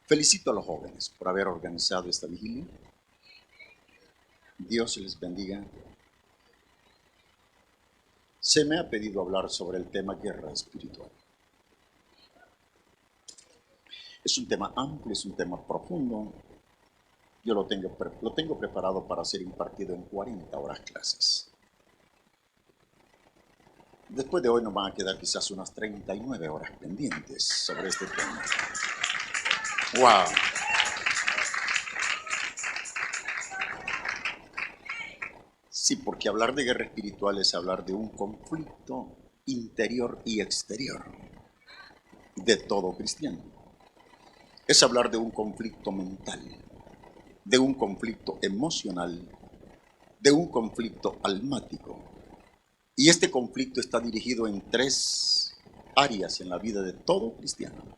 Felicito a los jóvenes por haber organizado esta vigilia. Dios les bendiga. Se me ha pedido hablar sobre el tema guerra espiritual. Es un tema amplio, es un tema profundo. Yo lo tengo preparado para ser impartido en 40 horas clases. Después de hoy nos van a quedar quizás unas 39 horas pendientes sobre este tema. ¡Wow! Sí, porque hablar de guerra espiritual es hablar de un conflicto interior y exterior de todo cristiano. Es hablar de un conflicto mental, de un conflicto emocional, de un conflicto almático. Y este conflicto está dirigido en 3 áreas en la vida de todo cristiano.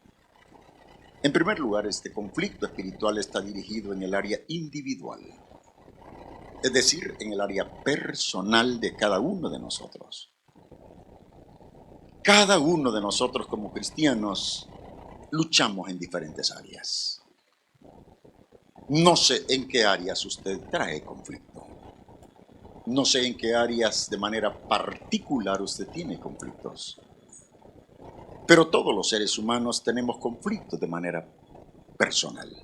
En primer lugar, este conflicto espiritual está dirigido en el área individual, es decir, en el área personal de cada uno de nosotros. Cada uno de nosotros como cristianos luchamos en diferentes áreas. No sé en qué áreas usted trae conflicto. No sé en qué áreas de manera particular usted tiene conflictos. Pero todos los seres humanos tenemos conflictos de manera personal.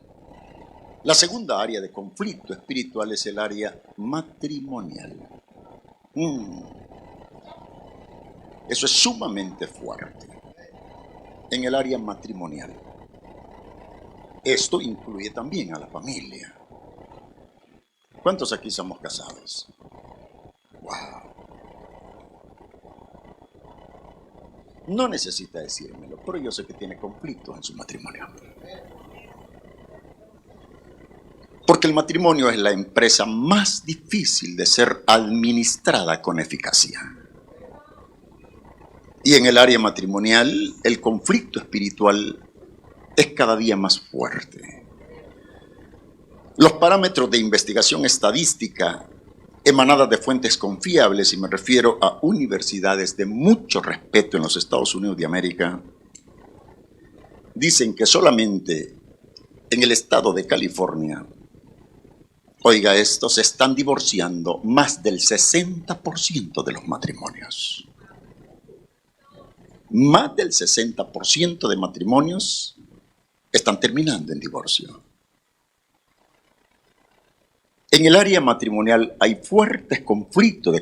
La segunda área de conflicto espiritual es el área matrimonial. Eso es sumamente fuerte. En el área matrimonial. Esto incluye también a la familia. ¿Cuántos aquí somos casados? ¡Wow! No necesita decírmelo, pero yo sé que tiene conflictos en su matrimonio. Porque el matrimonio es la empresa más difícil de ser administrada con eficacia. Y en el área matrimonial, el conflicto espiritual es cada día más fuerte. Los parámetros de investigación estadística emanadas de fuentes confiables, y me refiero a universidades de mucho respeto en los Estados Unidos de América, dicen que solamente en el estado de California, oiga esto, se están divorciando más del 60% de los matrimonios. Más del 60% de matrimonios están terminando en divorcio. En el área matrimonial hay fuertes conflictos de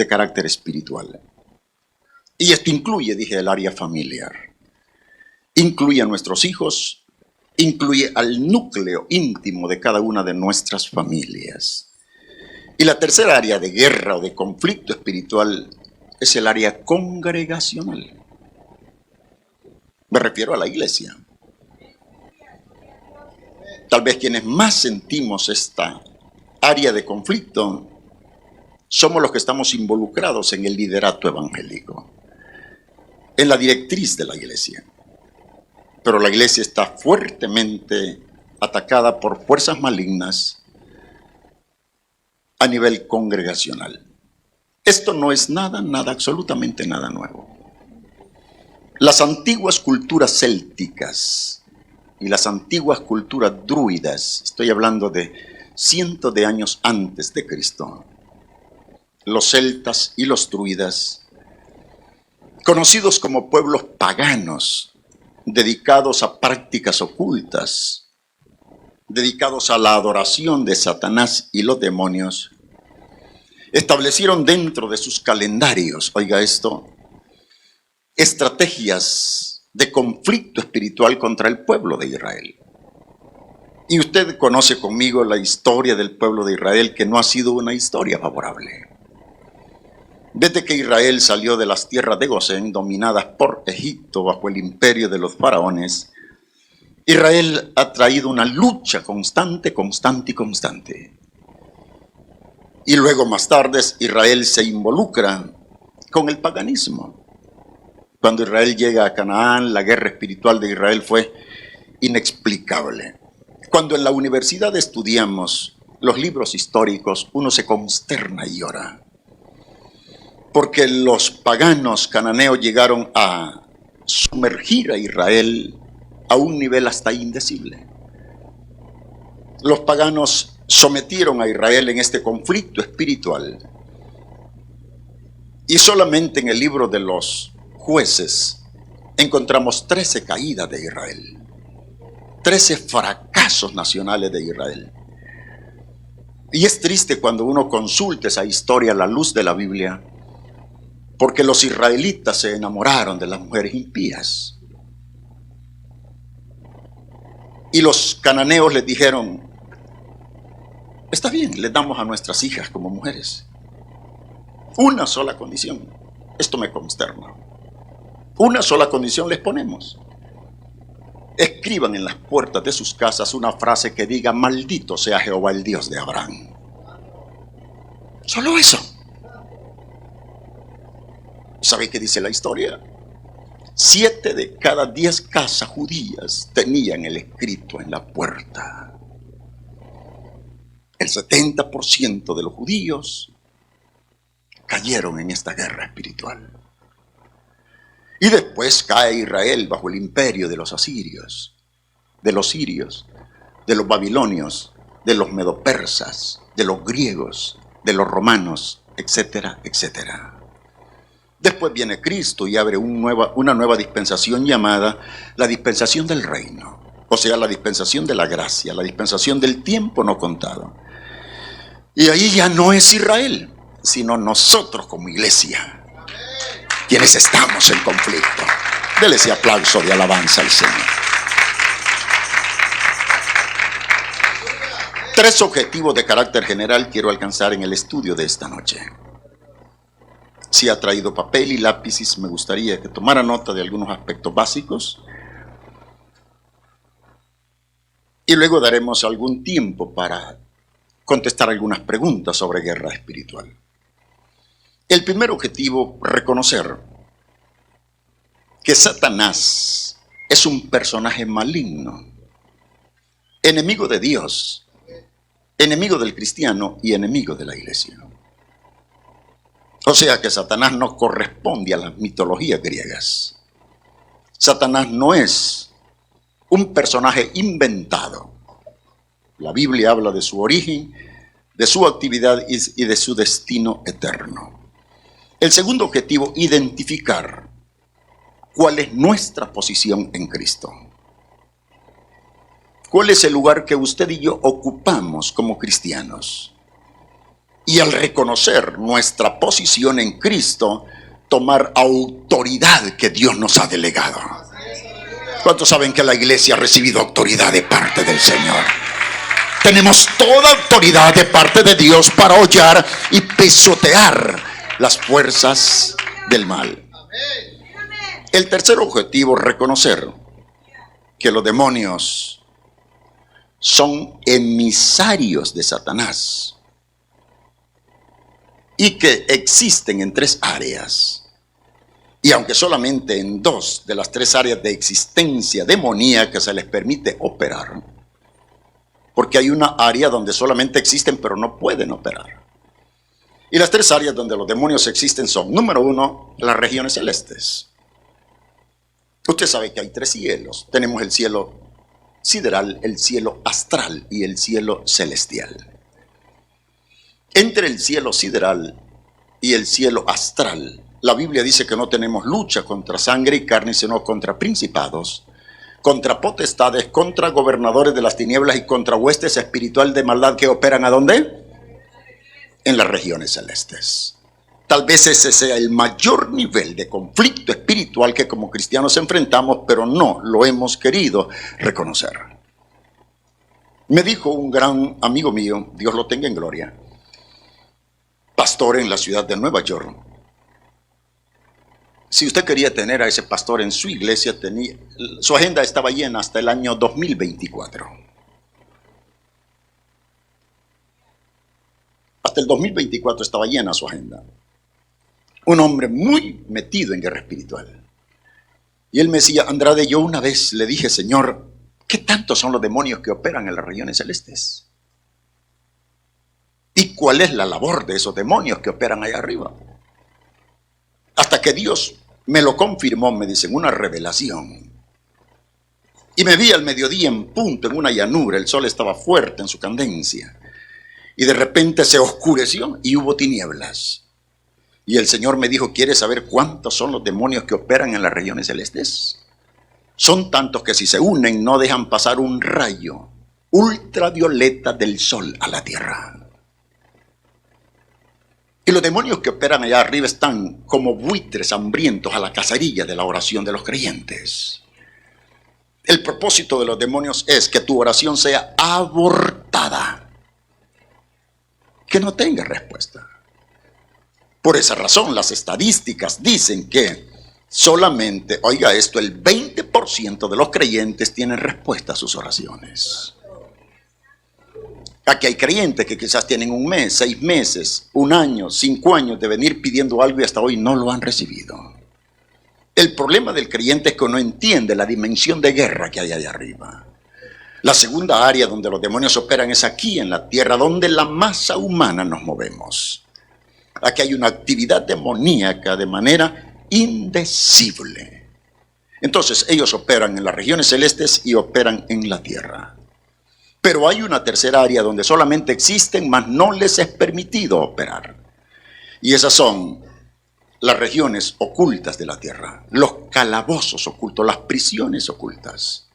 carácter espiritual. Y esto incluye, dije, el área familiar. Incluye a nuestros hijos, incluye al núcleo íntimo de cada una de nuestras familias. Y la tercera área de guerra o de conflicto espiritual es el área congregacional. Me refiero a la iglesia. Tal vez quienes más sentimos esta área de conflicto somos los que estamos involucrados en el liderato evangélico, en la directriz de la iglesia. Pero la iglesia está fuertemente atacada por fuerzas malignas a nivel congregacional. Esto no es nada, absolutamente nada nuevo. Las antiguas culturas célticas y las antiguas culturas druidas, estoy hablando de cientos de años antes de Cristo, los celtas y los druidas, conocidos como pueblos paganos, dedicados a prácticas ocultas, dedicados a la adoración de Satanás y los demonios, establecieron dentro de sus calendarios, oiga esto, estrategias de conflicto espiritual contra el pueblo de Israel. Y usted conoce conmigo la historia del pueblo de Israel, que no ha sido una historia favorable. Desde que Israel salió de las tierras de Gosén, dominadas por Egipto bajo el imperio de los faraones, Israel ha traído una lucha constante. Y luego más tarde Israel se involucra con el paganismo. Cuando Israel llega a Canaán, la guerra espiritual de Israel fue inexplicable. Cuando en la universidad estudiamos los libros históricos, uno se consterna y llora. Porque los paganos cananeos llegaron a sumergir a Israel a un nivel hasta indecible. Los paganos sometieron a Israel en este conflicto espiritual. Y solamente en el libro de los Jueces encontramos 13 caídas de Israel, 13 fracasos nacionales de Israel. Y es triste cuando uno consulta esa historia a la luz de la Biblia, porque los israelitas se enamoraron de las mujeres impías. Y los cananeos les dijeron: está bien, les damos a nuestras hijas como mujeres. Una sola condición, esto me consterna. Una sola condición les ponemos: escriban en las puertas de sus casas una frase que diga: maldito sea Jehová, el Dios de Abraham. Solo eso. ¿Sabe qué dice la historia? 7 de cada 10 casas judías tenían el escrito en la puerta. El 70% de los judíos cayeron en esta guerra espiritual. Y después cae Israel bajo el imperio de los asirios, de los sirios, de los babilonios, de los medopersas, de los griegos, de los romanos, etcétera, etcétera. Después viene Cristo y abre una nueva dispensación llamada la dispensación del reino, o sea, la dispensación de la gracia, la dispensación del tiempo no contado. Y ahí ya no es Israel, sino nosotros como iglesia, quienes estamos en conflicto. Dele ese aplauso de alabanza al Señor. 3 objetivos de carácter general quiero alcanzar en el estudio de esta noche. Si ha traído papel y lápices, me gustaría que tomara nota de algunos aspectos básicos. Y luego daremos algún tiempo para contestar algunas preguntas sobre guerra espiritual. El primer objetivo, reconocer que Satanás es un personaje maligno, enemigo de Dios, enemigo del cristiano y enemigo de la iglesia. O sea que Satanás no corresponde a las mitologías griegas. Satanás no es un personaje inventado. La Biblia habla de su origen, de su actividad y de su destino eterno. El segundo objetivo, identificar cuál es nuestra posición en Cristo. ¿Cuál es el lugar que usted y yo ocupamos como cristianos? Y al reconocer nuestra posición en Cristo, tomar autoridad que Dios nos ha delegado. ¿Cuántos saben que la iglesia ha recibido autoridad de parte del Señor? Tenemos toda autoridad de parte de Dios para hollar y pisotear las fuerzas del mal. El tercer objetivo, reconocer que los demonios son emisarios de Satanás y que existen en 3 áreas. Y aunque solamente en 2 de las 3 áreas de existencia demoníaca se les permite operar, porque hay una área donde solamente existen pero no pueden operar. Y las 3 áreas donde los demonios existen son: número 1, las regiones celestes. Usted sabe que hay 3 cielos. Tenemos el cielo sideral, el cielo astral y el cielo celestial. Entre el cielo sideral y el cielo astral, la Biblia dice que no tenemos lucha contra sangre y carne, sino contra principados, contra potestades, contra gobernadores de las tinieblas y contra huestes espirituales de maldad que operan ¿a dónde? En las regiones celestes. Tal vez ese sea el mayor nivel de conflicto espiritual que como cristianos enfrentamos, pero no lo hemos querido reconocer. Me dijo un gran amigo mío, Dios lo tenga en gloria, pastor en la ciudad de Nueva York: si usted quería tener a ese pastor en su iglesia, su agenda estaba llena hasta el año 2024. Hasta el 2024 estaba llena su agenda. Un hombre muy metido en guerra espiritual. Y él me decía: Andrade, yo una vez le dije: Señor, ¿qué tantos son los demonios que operan en las regiones celestes? ¿Y cuál es la labor de esos demonios que operan allá arriba? Hasta que Dios me lo confirmó, me dice, en una revelación. Y me vi al mediodía en punto, en una llanura, el sol estaba fuerte en su candencia. Y de repente se oscureció y hubo tinieblas. Y el Señor me dijo, ¿quieres saber cuántos son los demonios que operan en las regiones celestes? Son tantos que si se unen no dejan pasar un rayo ultravioleta del sol a la tierra. Y los demonios que operan allá arriba están como buitres hambrientos a la cacería de la oración de los creyentes. El propósito de los demonios es que tu oración sea abortada, que no tenga respuesta. Por esa razón, las estadísticas dicen que solamente, oiga esto, el 20% de los creyentes tienen respuesta a sus oraciones. Aquí hay creyentes que quizás tienen un mes, 6 meses, 1 año, 5 años de venir pidiendo algo y hasta hoy no lo han recibido. El problema del creyente es que no entiende la dimensión de guerra que hay allá arriba. La segunda área donde los demonios operan es aquí en la tierra, donde la masa humana nos movemos. Aquí hay una actividad demoníaca de manera indecible. Entonces ellos operan en las regiones celestes y operan en la tierra. Pero hay una tercera área donde solamente existen, mas no les es permitido operar. Y esas son las regiones ocultas de la tierra, los calabozos ocultos, las prisiones ocultas.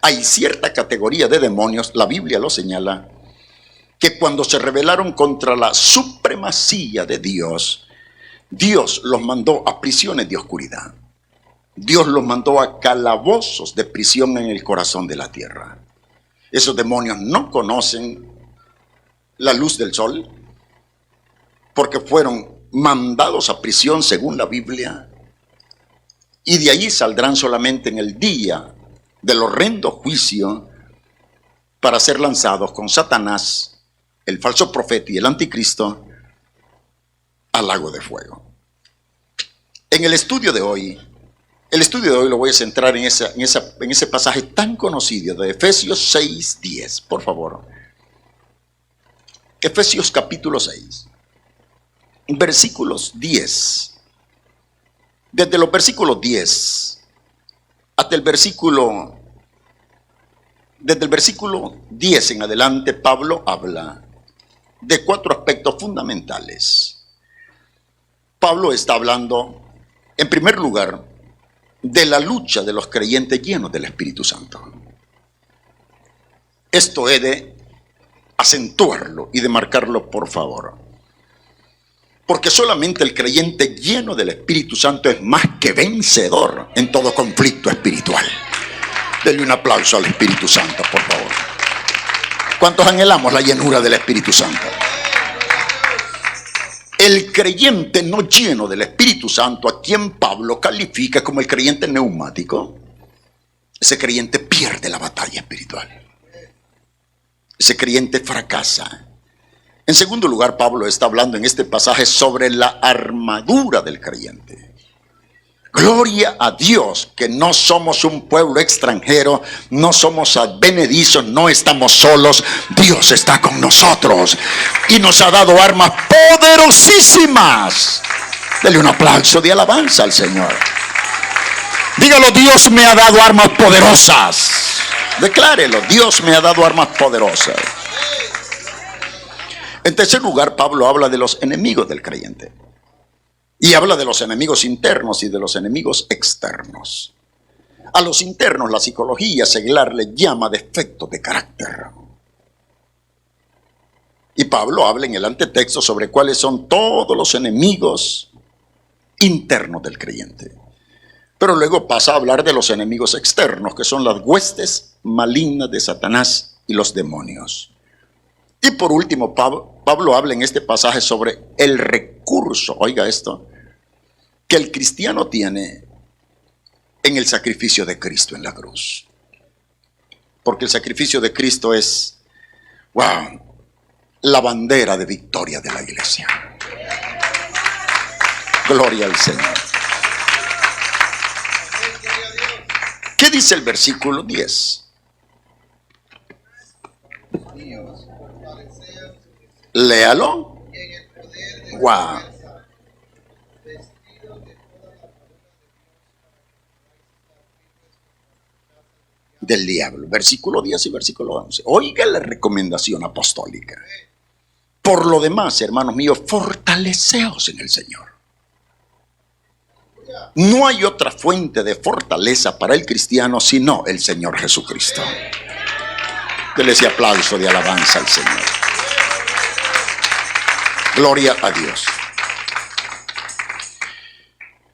Hay cierta categoría de demonios, la Biblia lo señala, que cuando se rebelaron contra la supremacía de Dios, Dios los mandó a prisiones de oscuridad. Dios los mandó a calabozos de prisión en el corazón de la tierra. Esos demonios no conocen la luz del sol porque fueron mandados a prisión según la Biblia, y de allí saldrán solamente en el día del horrendo juicio para ser lanzados con Satanás, el falso profeta y el anticristo al lago de fuego. En el estudio de hoy lo voy a centrar en ese pasaje tan conocido de Efesios 6:10, por favor. Efesios capítulo 6, versículos 10. Desde los versículos 10 hasta desde el versículo 10 en adelante, Pablo habla de 4 aspectos fundamentales. Pablo está hablando, en primer lugar, de la lucha de los creyentes llenos del Espíritu Santo. Esto he de acentuarlo y de marcarlo, por favor. Porque solamente el creyente lleno del Espíritu Santo es más que vencedor en todo conflicto espiritual. Denle un aplauso al Espíritu Santo, por favor. ¿Cuántos anhelamos la llenura del Espíritu Santo? El creyente no lleno del Espíritu Santo, a quien Pablo califica como el creyente neumático, ese creyente pierde la batalla espiritual. Ese creyente fracasa. En segundo lugar, Pablo está hablando en este pasaje sobre la armadura del creyente. Gloria a Dios que no somos un pueblo extranjero, no somos advenedizos, no estamos solos. Dios está con nosotros y nos ha dado armas poderosísimas. Dele un aplauso de alabanza al Señor. Dígalo, Dios me ha dado armas poderosas. Declárelo, Dios me ha dado armas poderosas. En tercer lugar, Pablo habla de los enemigos del creyente. Y habla de los enemigos internos y de los enemigos externos. A los internos la psicología secular le llama defectos de carácter. Y Pablo habla en el antetexto sobre cuáles son todos los enemigos internos del creyente. Pero luego pasa a hablar de los enemigos externos, que son las huestes malignas de Satanás y los demonios. Y por último, Pablo habla en este pasaje sobre el recurso, oiga esto, que el cristiano tiene en el sacrificio de Cristo en la cruz. Porque el sacrificio de Cristo es, la bandera de victoria de la iglesia. Gloria al Señor. ¿Qué dice el versículo 10? Léalo. del diablo. Versículo 10 y versículo 11. Oiga la recomendación apostólica. Por lo demás, hermanos míos, fortaleceos en el Señor. No hay otra fuente de fortaleza para el cristiano sino el Señor Jesucristo. Dele ese aplauso de alabanza al Señor. Gloria a Dios.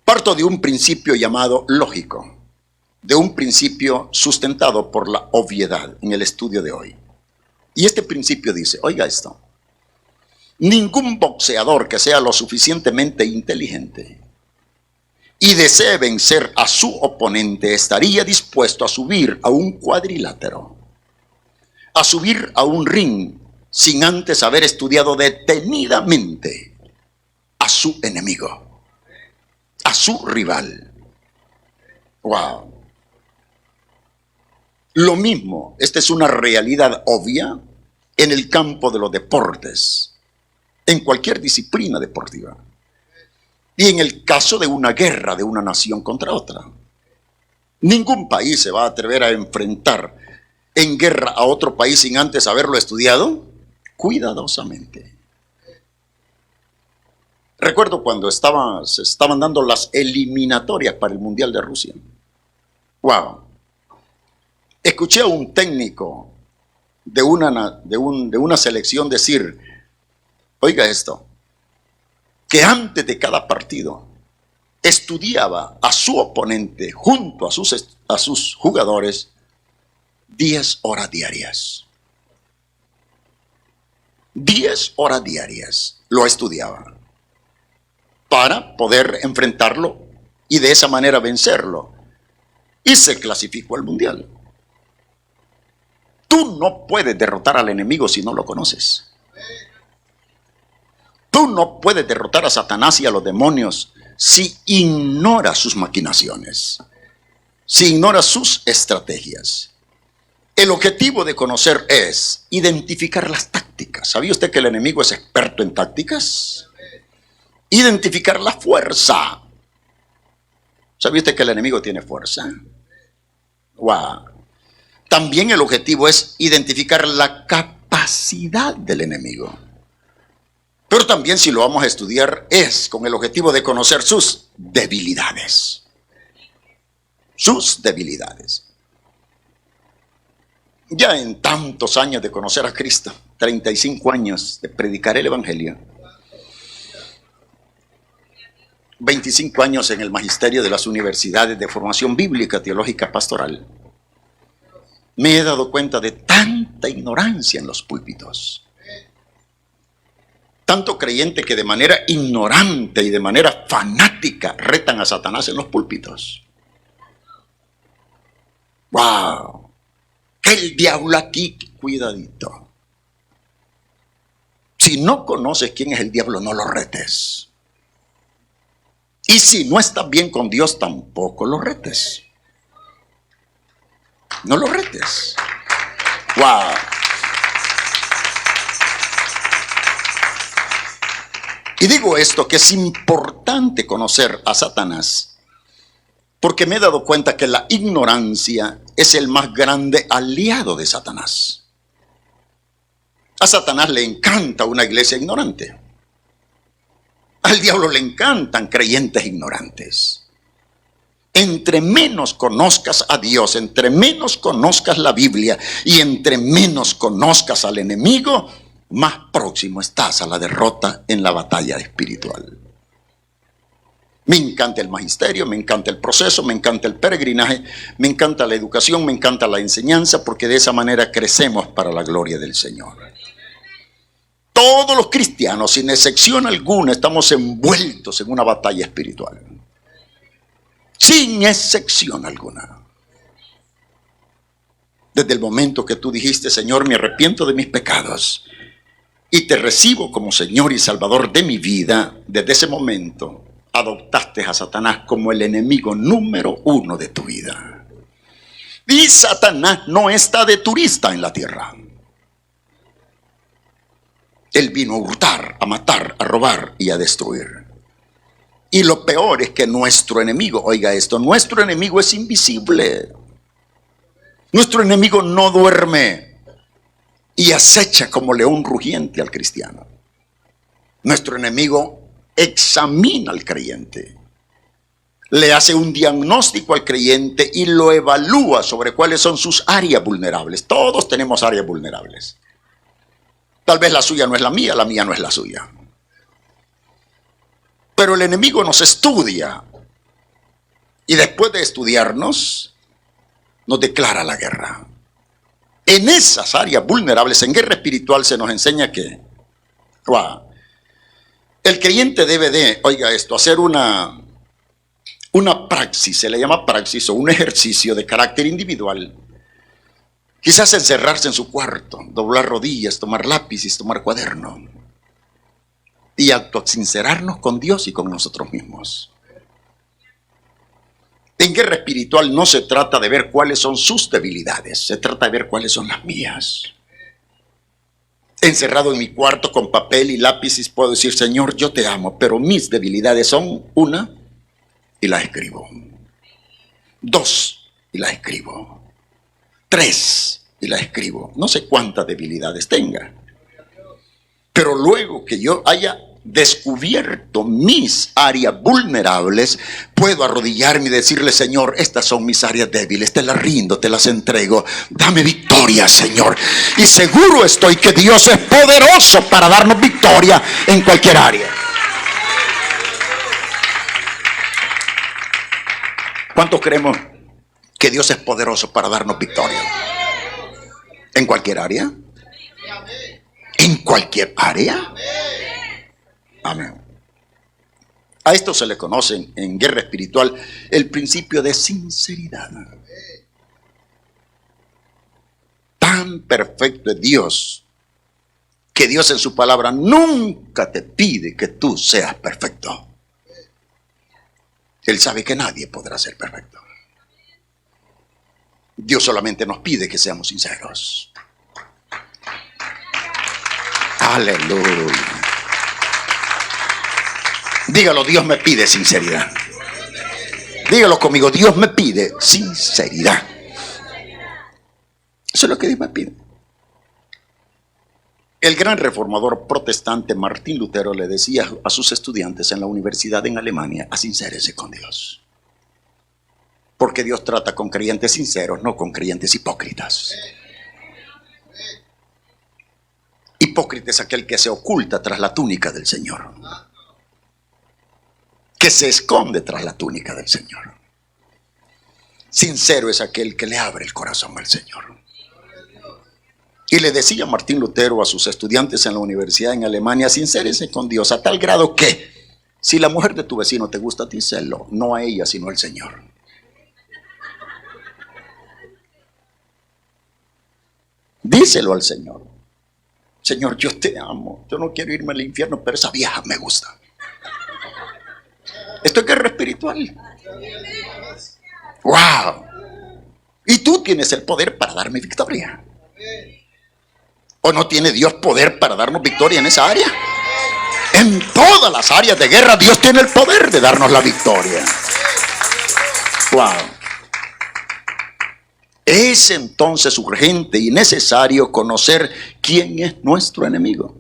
Parto de un principio llamado lógico, de un principio sustentado por la obviedad en el estudio de hoy. Y este principio dice, oiga esto, ningún boxeador que sea lo suficientemente inteligente y desee vencer a su oponente estaría dispuesto a subir a un cuadrilátero, a subir a un ring sin antes haber estudiado detenidamente a su enemigo, a su rival. Wow. Lo mismo, esta es una realidad obvia en el campo de los deportes, en cualquier disciplina deportiva. Y en el caso de una guerra de una nación contra otra. Ningún país se va a atrever a enfrentar en guerra a otro país sin antes haberlo estudiado cuidadosamente. Recuerdo cuando se estaban dando las eliminatorias para el Mundial de Rusia. Wow. Escuché a un técnico de una selección decir, oiga esto, que antes de cada partido estudiaba a su oponente junto a sus jugadores 10 horas diarias. 10 horas diarias lo estudiaba para poder enfrentarlo y de esa manera vencerlo. Y se clasificó al mundial. Tú no puedes derrotar al enemigo si no lo conoces. Tú no puedes derrotar a Satanás y a los demonios si ignoras sus maquinaciones, si ignoras sus estrategias. El objetivo de conocer es identificar las tácticas. ¿Sabía usted que el enemigo es experto en tácticas? Identificar la fuerza. ¿Sabía usted que el enemigo tiene fuerza? Wow. También el objetivo es identificar la capacidad del enemigo. Pero también, si lo vamos a estudiar, es con el objetivo de conocer sus debilidades. Sus debilidades. Ya en tantos años de conocer a Cristo, 35 años de predicar el Evangelio, 25 años en el magisterio de las universidades de formación bíblica, teológica, pastoral, me he dado cuenta de tanta ignorancia en los púlpitos. Tanto creyente que de manera ignorante y de manera fanática retan a Satanás en los púlpitos. ¡Wow! Que el diablo aquí, cuidadito. Si no conoces quién es el diablo, no lo retes. Y si no estás bien con Dios, tampoco lo retes. No lo retes. ¡Wow! Y digo esto, que es importante conocer a Satanás, porque me he dado cuenta que la ignorancia es el más grande aliado de Satanás. A Satanás le encanta una iglesia ignorante. Al diablo le encantan creyentes ignorantes. Entre menos conozcas a Dios, entre menos conozcas la Biblia y entre menos conozcas al enemigo, más próximo estás a la derrota en la batalla espiritual. Me encanta el magisterio, me encanta el proceso, me encanta el peregrinaje, me encanta la educación, me encanta la enseñanza, porque de esa manera crecemos para la gloria del Señor. Todos los cristianos, sin excepción alguna, estamos envueltos en una batalla espiritual. Sin excepción alguna. Desde el momento que tú dijiste, Señor, me arrepiento de mis pecados y te recibo como Señor y Salvador de mi vida, desde ese momento adoptaste a Satanás como el enemigo número 1 de tu vida. Y Satanás no está de turista en la tierra. Él vino a hurtar, a matar, a robar y a destruir. Y lo peor es que nuestro enemigo, oiga esto, nuestro enemigo es invisible. Nuestro enemigo no duerme y acecha como león rugiente al cristiano. Nuestro enemigo examina al creyente, le hace un diagnóstico al creyente y lo evalúa sobre cuáles son sus áreas vulnerables. Todos tenemos áreas vulnerables. Tal vez la suya no es la mía no es la suya. Pero el enemigo nos estudia y después de estudiarnos, nos declara la guerra. En esas áreas vulnerables, en guerra espiritual, se nos enseña que el creyente debe de, oiga esto, hacer una praxis, se le llama praxis, o un ejercicio de carácter individual. Quizás encerrarse en su cuarto, doblar rodillas, tomar lápices, tomar cuaderno y autosincerarnos con Dios y con nosotros mismos. En guerra espiritual no se trata de ver cuáles son sus debilidades, se trata de ver cuáles son las mías. Encerrado en mi cuarto con papel y lápices puedo decir: Señor, yo te amo, pero mis debilidades son 1 y las escribo, 2 y las escribo, 3 y las escribo. No sé cuántas debilidades tenga, pero luego que yo haya descubierto mis áreas vulnerables, puedo arrodillarme y decirle: Señor, estas son mis áreas débiles, te las rindo, te las entrego, dame victoria, Señor. Y seguro estoy que Dios es poderoso para darnos victoria en cualquier área. ¿Cuántos creemos que Dios es poderoso para darnos victoria? ¿En cualquier área? ¿En cualquier área? Amén. A esto se le conoce en guerra espiritual el principio de sinceridad. Tan perfecto es Dios que Dios en su palabra nunca te pide que tú seas perfecto. Él sabe que nadie podrá ser perfecto. Dios solamente nos pide que seamos sinceros. Aleluya. Dígalo: Dios me pide sinceridad. Dígalo conmigo: Dios me pide sinceridad. Eso es lo que Dios me pide. El gran reformador protestante Martín Lutero le decía a sus estudiantes en la universidad en Alemania: asincérese con Dios. Porque Dios trata con creyentes sinceros, no con creyentes hipócritas. Hipócrita es aquel que se oculta tras la túnica del Señor, que se esconde tras la túnica del Señor. Sincero es aquel que le abre el corazón al Señor. Y le decía Martín Lutero a sus estudiantes en la universidad en Alemania: sincérese con Dios a tal grado que si la mujer de tu vecino te gusta, díselo, no a ella sino al Señor. Díselo al Señor: Señor, yo te amo, yo no quiero irme al infierno, pero esa vieja me gusta. Esto es guerra espiritual. ¡Wow! Y tú tienes el poder para darme victoria. ¿O no tiene Dios poder para darnos victoria en esa área? En todas las áreas de guerra Dios tiene el poder de darnos la victoria. ¡Wow! Es entonces urgente y necesario conocer quién es nuestro enemigo.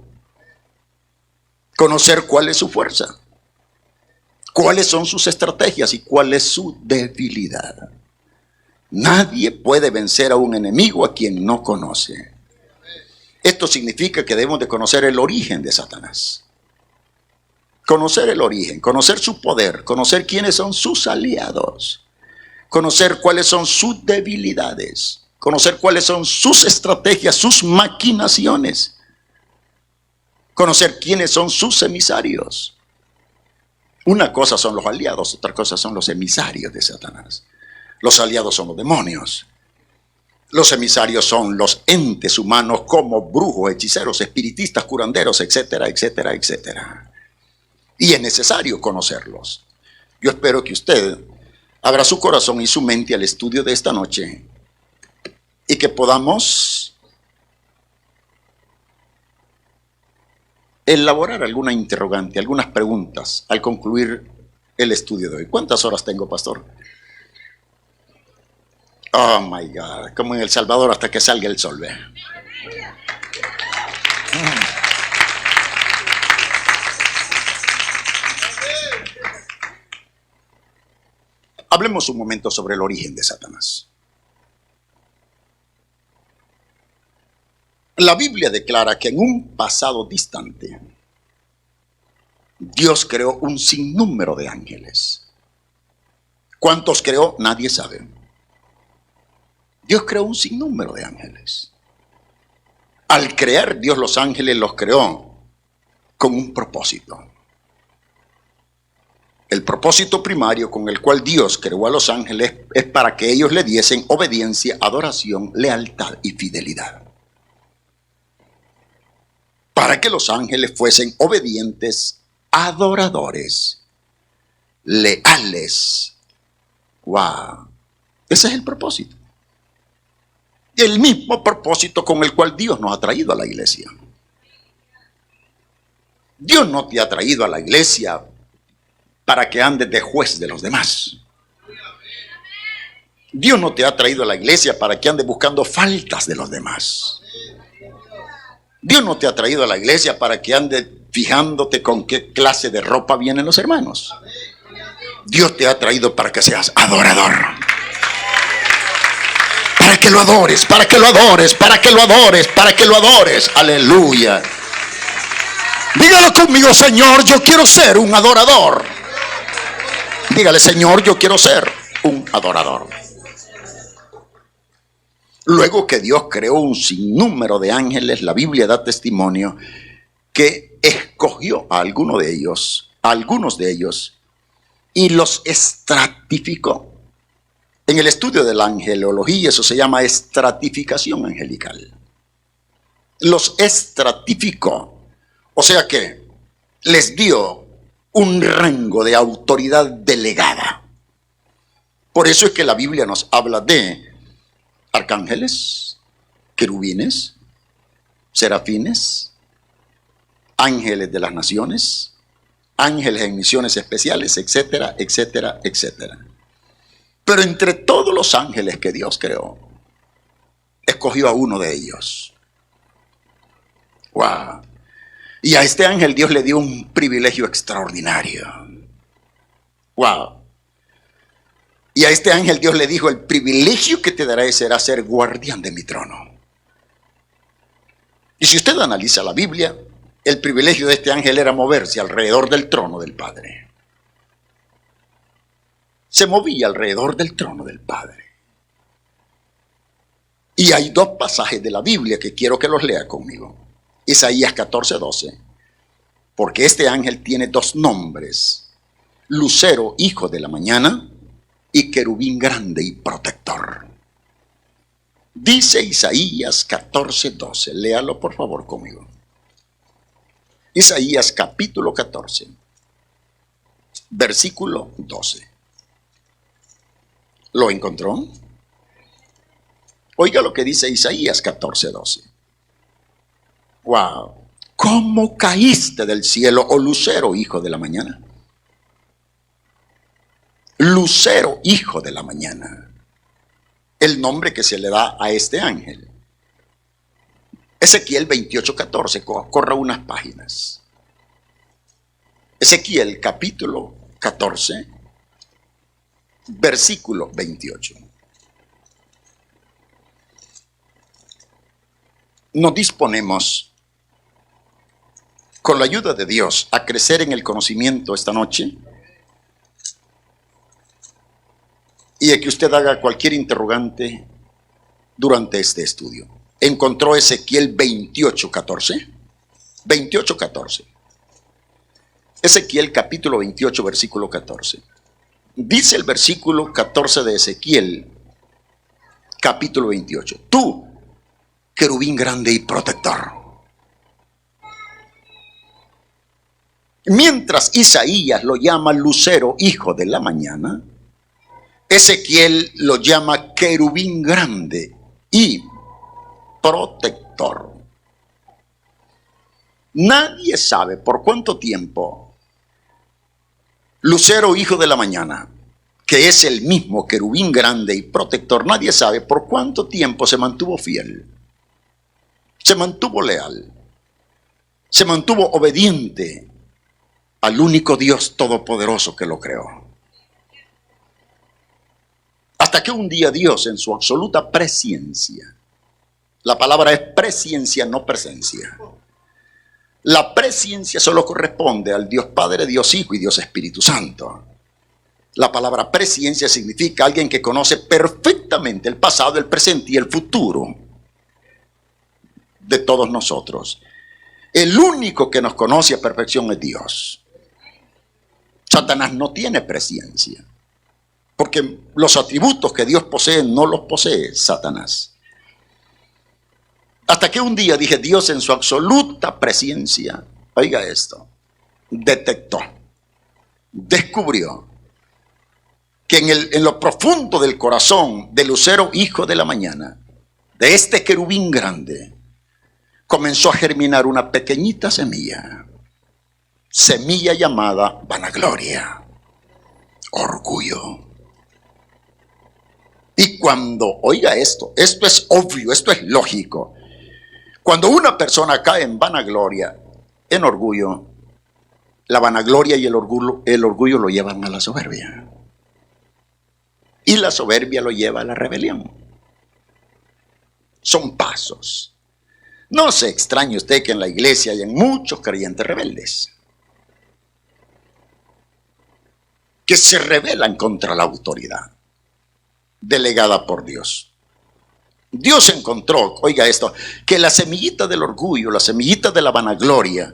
Conocer cuál es su fuerza, cuáles son sus estrategias y cuál es su debilidad. Nadie puede vencer a un enemigo a quien no conoce. Esto significa que debemos de conocer el origen de Satanás. Conocer el origen, conocer su poder, conocer quiénes son sus aliados, conocer cuáles son sus debilidades, conocer cuáles son sus estrategias, sus maquinaciones, conocer quiénes son sus emisarios. Una cosa son los aliados, otra cosa son los emisarios de Satanás. Los aliados son los demonios. Los emisarios son los entes humanos como brujos, hechiceros, espiritistas, curanderos, etcétera, etcétera, etcétera. Y es necesario conocerlos. Yo espero que usted abra su corazón y su mente al estudio de esta noche y que podamos elaborar alguna interrogante, algunas preguntas al concluir el estudio de hoy. ¿Cuántas horas tengo, pastor? Oh my God, como en El Salvador hasta que salga el sol, ¿ve? Hablemos un momento sobre el origen de Satanás. La Biblia declara que en un pasado distante, Dios creó un sinnúmero de ángeles. ¿Cuántos creó? Nadie sabe. Dios creó un sinnúmero de ángeles. Al crear Dios los ángeles, los creó con un propósito. El propósito primario con el cual Dios creó a los ángeles es para que ellos le diesen obediencia, adoración, lealtad y fidelidad. Para que los ángeles fuesen obedientes, adoradores, leales. ¡Wow! Ese es el propósito. El mismo propósito con el cual Dios nos ha traído a la iglesia. Dios no te ha traído a la iglesia para que andes de juez de los demás. Dios no te ha traído a la iglesia para que andes buscando faltas de los demás. Dios no te ha traído a la iglesia para que andes fijándote con qué clase de ropa vienen los hermanos. Dios te ha traído para que seas adorador. Para que lo adores, para que lo adores, para que lo adores, para que lo adores. Aleluya. Dígalo conmigo, Señor, yo quiero ser un adorador. Dígale, Señor, yo quiero ser un adorador. Luego que Dios creó un sinnúmero de ángeles, la Biblia da testimonio que escogió a algunos de ellos, y los estratificó. En el estudio de la angelología eso se llama estratificación angelical. Los estratificó, o sea que les dio un rango de autoridad delegada. Por eso es que la Biblia nos habla de arcángeles, querubines, serafines, ángeles de las naciones, ángeles en misiones especiales, etcétera, etcétera, etcétera. Pero entre todos los ángeles que Dios creó, escogió a uno de ellos. ¡Wow! Y a este ángel Dios le dio un privilegio extraordinario. ¡Wow! Y a este ángel Dios le dijo, el privilegio que te daré será ser guardián de mi trono. Y si usted analiza la Biblia, el privilegio de este ángel era moverse alrededor del trono del Padre. Se movía alrededor del trono del Padre. Y hay dos pasajes de la Biblia que quiero que los lea conmigo. Isaías 14:12. Porque este ángel tiene dos nombres: Lucero, hijo de la mañana, y querubín grande y protector. Dice Isaías 14:12. Léalo por favor conmigo. Isaías capítulo 14, versículo 12. ¿Lo encontró? Oiga lo que dice Isaías 14:12. ¡Wow! ¿Cómo caíste del cielo, oh lucero, hijo de la mañana? Lucero, hijo de la mañana. El nombre que se le da a este ángel. Ezequiel 28:14. Corra unas páginas. Ezequiel capítulo 14. Versículo 28. Nos disponemos, con la ayuda de Dios, a crecer en el conocimiento esta noche y a que usted haga cualquier interrogante durante este estudio. ¿Encontró Ezequiel 28:14? 28:14. Ezequiel capítulo 28, versículo 14. Dice el versículo 14 de Ezequiel, capítulo 28. Tú, querubín grande y protector. Mientras Isaías lo llama lucero, hijo de la mañana, Ezequiel lo llama querubín grande y protector. Nadie sabe por cuánto tiempo Lucero, hijo de la mañana, que es el mismo querubín grande y protector, nadie sabe por cuánto tiempo se mantuvo fiel, se mantuvo leal, se mantuvo obediente al único Dios todopoderoso que lo creó. Hasta que un día Dios, en su absoluta presciencia, la palabra es presciencia, no presencia. La presciencia solo corresponde al Dios Padre, Dios Hijo y Dios Espíritu Santo. La palabra presciencia significa alguien que conoce perfectamente el pasado, el presente y el futuro de todos nosotros. El único que nos conoce a perfección es Dios. Satanás no tiene presciencia, porque los atributos que Dios posee no los posee Satanás. Hasta que un día dije, Dios en su absoluta presciencia, oiga esto, detectó, descubrió que en lo profundo del corazón del lucero hijo de la mañana, de este querubín grande, comenzó a germinar una pequeñita semilla llamada vanagloria, orgullo. Y cuando, oiga esto es obvio, esto es lógico. Cuando una persona cae en vanagloria, en orgullo, la vanagloria y el orgullo lo llevan a la soberbia. Y la soberbia lo lleva a la rebelión. Son pasos. No se extrañe usted que en la iglesia hay muchos creyentes rebeldes que se rebelan contra la autoridad delegada por Dios. Dios encontró, oiga esto, que la semillita del orgullo, la semillita de la vanagloria,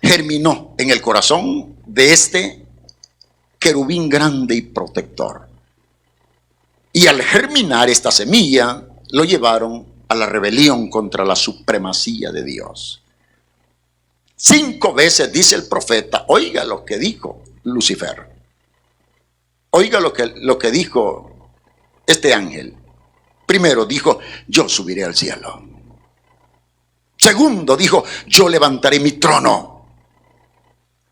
germinó en el corazón de este querubín grande y protector. Y al germinar esta semilla, lo llevaron a la rebelión contra la supremacía de Dios. 5 veces dice el profeta, oiga lo que dijo Lucifer. Oiga lo que dijo este ángel. Primero dijo, yo subiré al cielo. Segundo dijo, yo levantaré mi trono.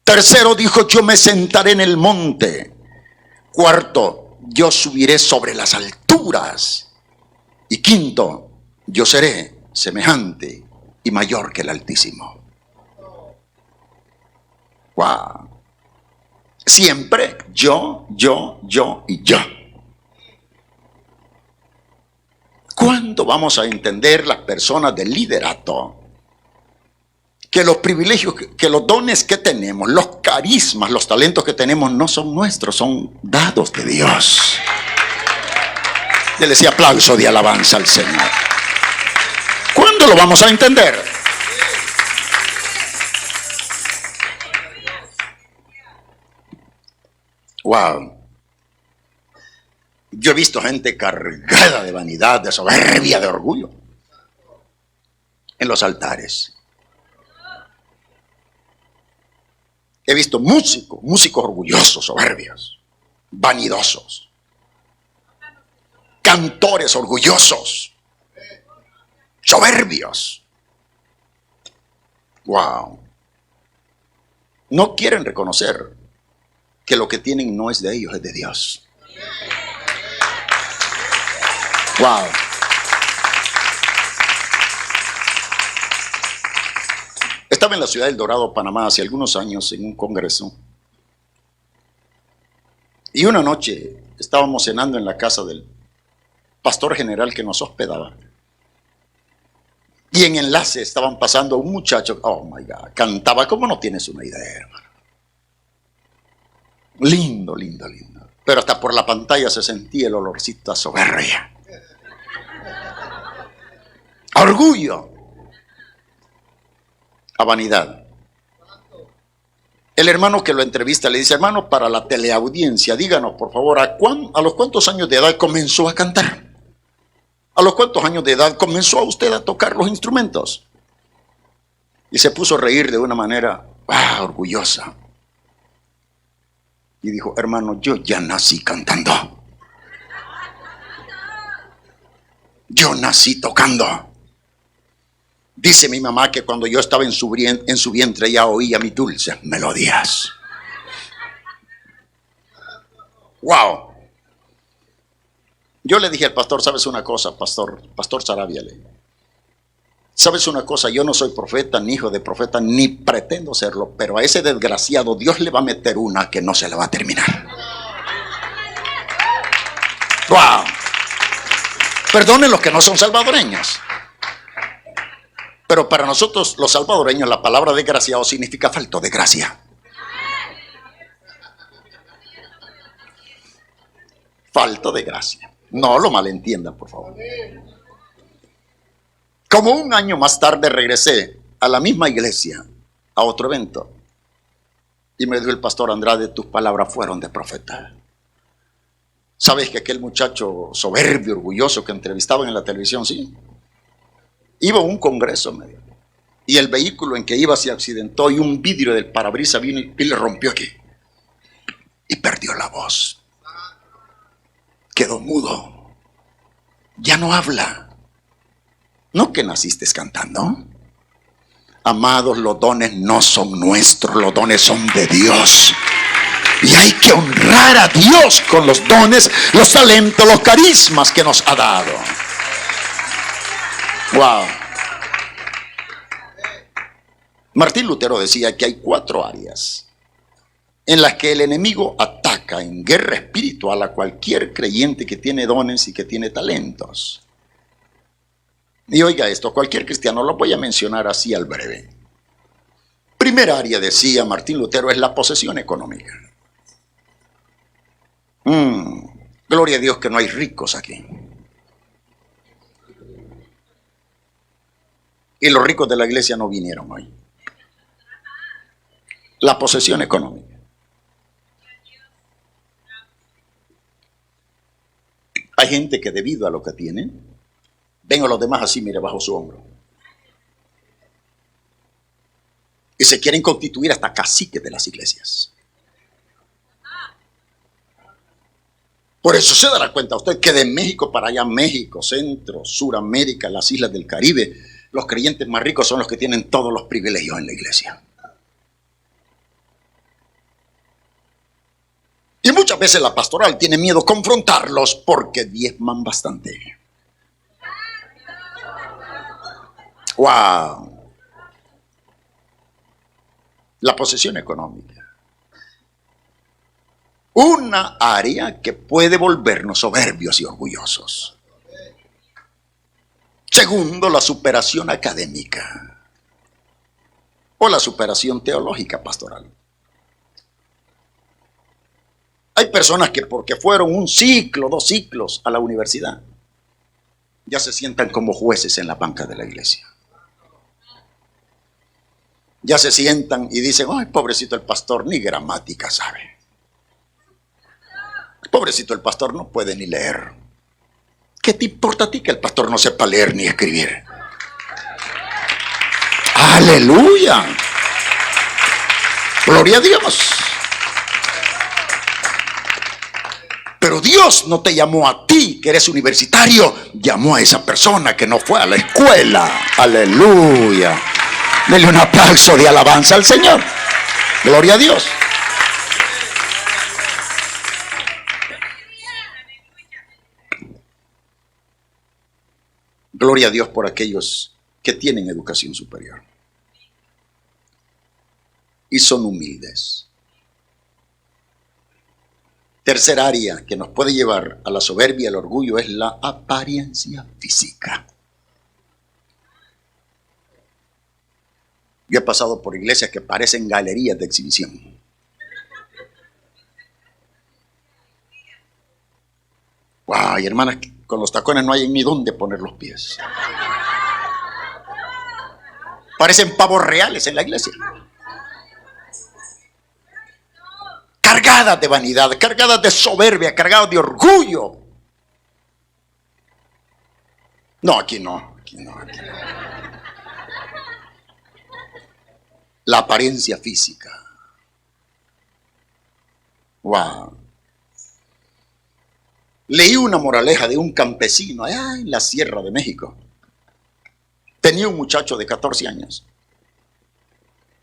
Tercero dijo, yo me sentaré en el monte. Cuarto, yo subiré sobre las alturas. Y quinto, yo seré semejante y mayor que el Altísimo. Wow. Siempre yo y yo. ¿Cuándo vamos a entender las personas del liderato que los privilegios, que los dones que tenemos, los carismas, los talentos que tenemos no son nuestros, son dados de Dios? Dele ese aplauso de alabanza al Señor. ¿Cuándo lo vamos a entender? Wow. Yo he visto gente cargada de vanidad, de soberbia, de orgullo en los altares. He visto músicos orgullosos, soberbios, vanidosos, cantores orgullosos, soberbios. Wow. No quieren reconocer que lo que tienen no es de ellos, es de Dios. Wow. Estaba en la ciudad del Dorado, Panamá, hace algunos años en un congreso. Y una noche estábamos cenando en la casa del pastor general que nos hospedaba. Y en enlace estaban pasando un muchacho, oh my God, cantaba como no tienes una idea, hermano. Lindo, lindo, lindo. Pero hasta por la pantalla se sentía el olorcito a soberbia, a orgullo, a vanidad. El hermano que lo entrevista le dice, hermano, para la teleaudiencia, díganos por favor, ¿a los cuántos años de edad comenzó a cantar? ¿A los cuántos años de edad comenzó usted a tocar los instrumentos? Y se puso a reír de una manera orgullosa. Y dijo, hermano, yo ya nací cantando. Yo nací tocando. Dice mi mamá que cuando yo estaba en su vientre ya oía mis dulces melodías. Wow. Yo le dije al pastor, ¿sabes una cosa, pastor Sarabia? ¿Sabes una cosa? Yo no soy profeta, ni hijo de profeta, ni pretendo serlo, pero a ese desgraciado Dios le va a meter una que no se le va a terminar. ¡Wow! Perdonen los que no son salvadoreños. Pero para nosotros los salvadoreños la palabra desgraciado significa falto de gracia. Falto de gracia. No lo malentiendan, por favor. Como un año más tarde regresé a la misma iglesia, a otro evento. Y me dijo el pastor Andrade, tus palabras fueron de profeta. ¿Sabes que aquel muchacho soberbio, orgulloso que entrevistaban en la televisión, sí? Iba a un congreso, me dijo, y el vehículo en que iba se accidentó y un vidrio del parabrisas vino y le rompió aquí. Y perdió la voz. Quedó mudo. Ya no habla. ¿No que naciste cantando? Amados, los dones no son nuestros, los dones son de Dios. Y hay que honrar a Dios con los dones, los talentos, los carismas que nos ha dado. Wow. Martín Lutero decía que hay 4 áreas en las que el enemigo ataca en guerra espiritual a cualquier creyente que tiene dones y que tiene talentos. Y oiga esto, cualquier cristiano, lo voy a mencionar así al breve. Primera área, decía Martín Lutero, es la posesión económica. Gloria a Dios que no hay ricos aquí. Y los ricos de la iglesia no vinieron hoy. La posesión económica. Hay gente que debido a lo que tienen, ven a los demás así, mire, bajo su hombro. Y se quieren constituir hasta caciques de las iglesias. Por eso se dará cuenta usted que de México para allá, México, Centro, Suramérica, las islas del Caribe, los creyentes más ricos son los que tienen todos los privilegios en la iglesia. Y muchas veces la pastoral tiene miedo a confrontarlos porque diezman bastante. ¡Wow! La posesión económica. Una área que puede volvernos soberbios y orgullosos. Segundo, la superación académica o la superación teológica pastoral. Hay personas que porque fueron 1 ciclo, 2 ciclos a la universidad, ya se sientan como jueces en la banca de la iglesia. Ya se sientan y dicen, ay, pobrecito el pastor, ni gramática sabe. Pobrecito el pastor, no puede ni leer. ¿Qué te importa a ti que el pastor no sepa leer ni escribir? ¡Aleluya! ¡Gloria a Dios! Pero Dios no te llamó a ti, que eres universitario, llamó a esa persona que no fue a la escuela. ¡Aleluya! Dele un aplauso de alabanza al Señor. ¡Gloria a Dios! Gloria a Dios por aquellos que tienen educación superior y son humildes. Tercer área que nos puede llevar a la soberbia y al orgullo es la apariencia física. Yo he pasado por iglesias que parecen galerías de exhibición. ¡Wow! Y hermanas, con los tacones no hay ni dónde poner los pies. Parecen pavos reales en la iglesia. Cargadas de vanidad, cargadas de soberbia, cargadas de orgullo. No, aquí no, aquí no, aquí no. La apariencia física. Wow. Leí una moraleja de un campesino allá en la Sierra de México. Tenía un muchacho de 14 años.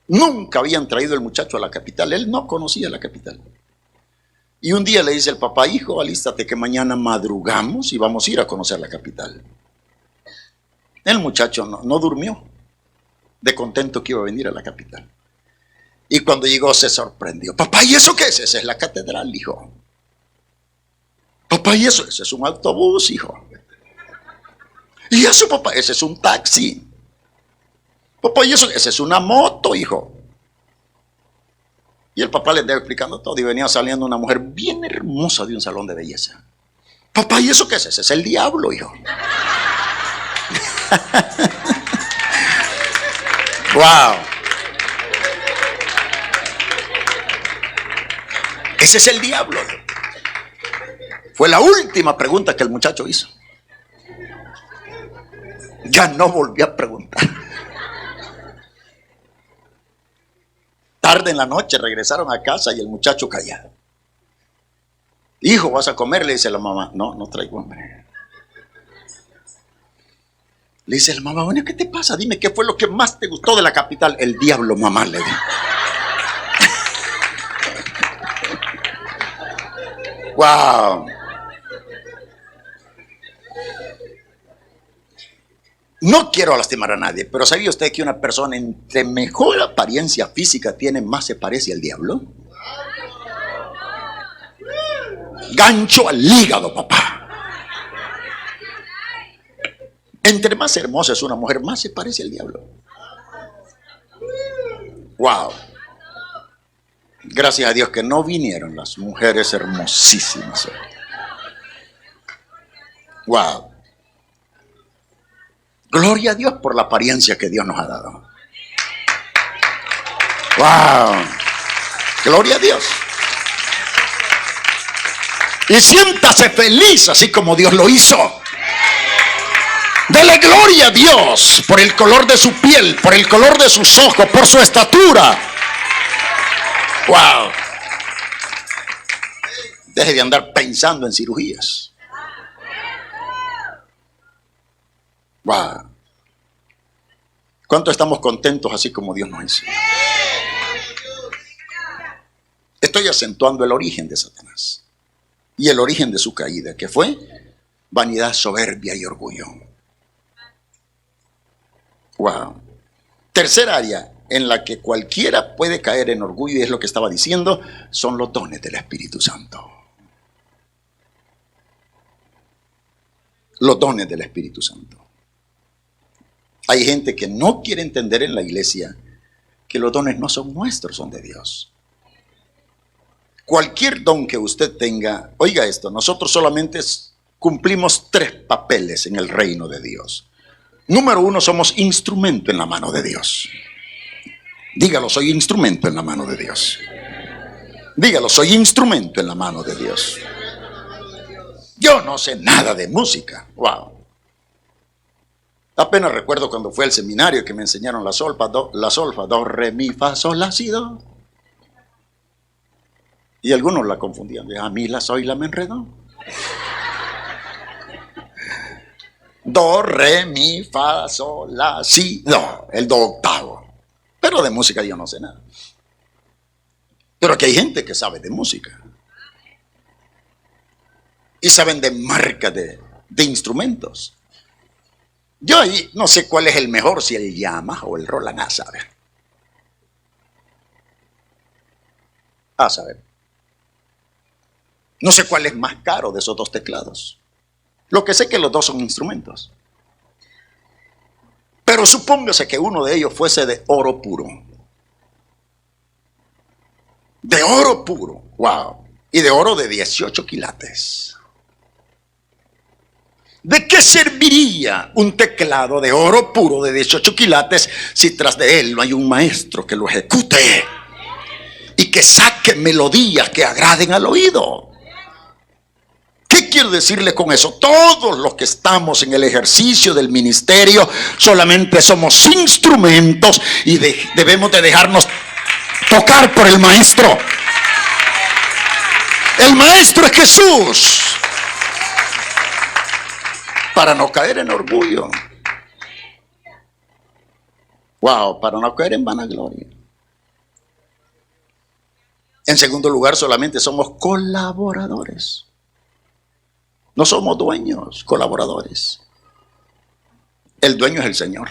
Nunca habían traído el muchacho a la capital. Él no conocía la capital. Y un día le dice el papá: hijo, alístate que mañana madrugamos y vamos a ir a conocer la capital. El muchacho no durmió, de contento que iba a venir a la capital. Y cuando llegó se sorprendió. Papá, ¿y eso qué es? Esa es la catedral, hijo. Papá, ¿y eso? Ese es un autobús, hijo. ¿Y eso, papá? Ese es un taxi. Papá, ¿y eso? Ese es una moto, hijo. Y el papá le estaba explicando todo y venía saliendo una mujer bien hermosa de un salón de belleza. Papá, ¿y eso qué es? Ese es el diablo, hijo. Wow. Ese es el diablo. Fue la última pregunta que el muchacho hizo. Ya no volvió a preguntar. Tarde en la noche regresaron a casa y el muchacho callado. Hijo, ¿vas a comer? Le dice la mamá. No, no traigo hambre. Le dice la mamá: bueno, ¿qué te pasa? Dime, ¿qué fue lo que más te gustó de la capital? El diablo, mamá, le dijo. Wow. No quiero lastimar a nadie, pero ¿sabía usted que una persona entre mejor apariencia física tiene, más se parece al diablo? Gancho al hígado, papá. Entre más hermosa es una mujer, más se parece al diablo. Wow. Gracias a Dios que no vinieron las mujeres hermosísimas. Wow. Gloria a Dios por la apariencia que Dios nos ha dado. Wow. Gloria a Dios. Y siéntase feliz así como Dios lo hizo. Dele gloria a Dios por el color de su piel, por el color de sus ojos, por su estatura. Wow. Deje de andar pensando en cirugías. Wow. ¿Cuánto estamos contentos así como Dios nos hizo? Estoy acentuando el origen de Satanás y el origen de su caída, que fue vanidad, soberbia y orgullo. Wow. Tercera área en la que cualquiera puede caer en orgullo, y es lo que estaba diciendo, son los dones del Espíritu Santo. Los dones del Espíritu Santo. Hay gente que no quiere entender en la iglesia que los dones no son nuestros, son de Dios. Cualquier don que usted tenga, oiga esto, nosotros solamente cumplimos 3 papeles en el reino de Dios. Número 1, somos instrumento en la mano de Dios. Dígalo: soy instrumento en la mano de Dios. Dígalo: soy instrumento en la mano de Dios. Yo no sé nada de música. Wow. Apenas recuerdo cuando fui al seminario que me enseñaron la solfa, do, re, mi, fa, sol, la, si, do. Y algunos la confundían. A mí la soy, la me enredó. Do, re, mi, fa, sol, la, si, do. El do octavo. Pero de música yo no sé nada. Pero aquí hay gente que sabe de música. Y saben de marca de instrumentos. Yo ahí no sé cuál es el mejor, si el Yamaha o el Roland, a saber. A saber. No sé cuál es más caro de esos 2 teclados. Lo que sé es que los 2 son instrumentos. Pero supóngase que uno de ellos fuese de oro puro. De oro puro. Wow. Y de oro de 18 quilates. ¿De qué serviría un teclado de oro puro de 18 quilates si tras de él no hay un maestro que lo ejecute y que saque melodías que agraden al oído? ¿Qué quiero decirle con eso? Todos los que estamos en el ejercicio del ministerio solamente somos instrumentos y debemos de dejarnos tocar por el maestro. El maestro es Jesús. Para no caer en orgullo. Wow, para no caer en vanagloria. En segundo lugar, solamente somos colaboradores. No somos dueños, colaboradores. El dueño es el Señor.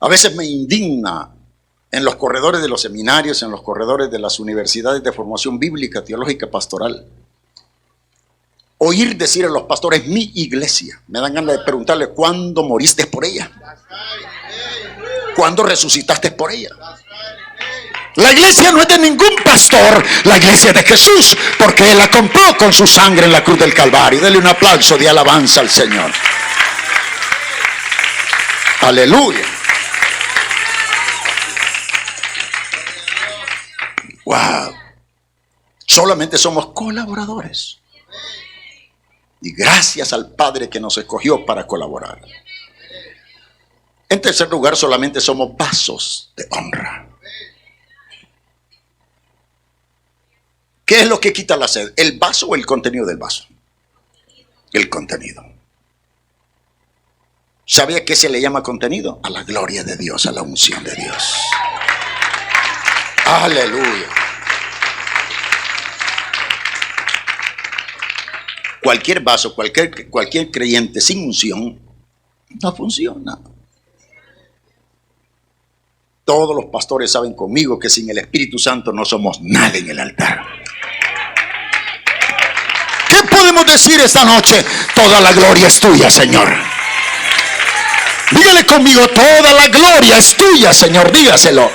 A veces me indigna en los corredores de los seminarios, en los corredores de las universidades de formación bíblica, teológica, pastoral, oír decir a los pastores, mi iglesia. Me dan ganas de preguntarle, ¿cuándo moriste por ella? ¿Cuándo resucitaste por ella? La iglesia no es de ningún pastor, la iglesia es de Jesús, porque Él la compró con su sangre en la cruz del Calvario. Dele un aplauso de alabanza al Señor. Aleluya. Wow. Solamente somos colaboradores. Y gracias al Padre que nos escogió para colaborar. En tercer lugar, solamente somos vasos de honra. ¿Qué es lo que quita la sed? ¿El vaso o el contenido del vaso? El contenido. ¿Sabe a qué se le llama contenido? A la gloria de Dios, a la unción de Dios. Aleluya. Cualquier vaso, cualquier creyente sin unción no funciona. Todos los pastores saben conmigo que sin el Espíritu Santo no somos nada en el altar. ¿Qué podemos decir esta noche? Toda la gloria es tuya, Señor. Dígale conmigo, toda la gloria es tuya, Señor. Dígaselo.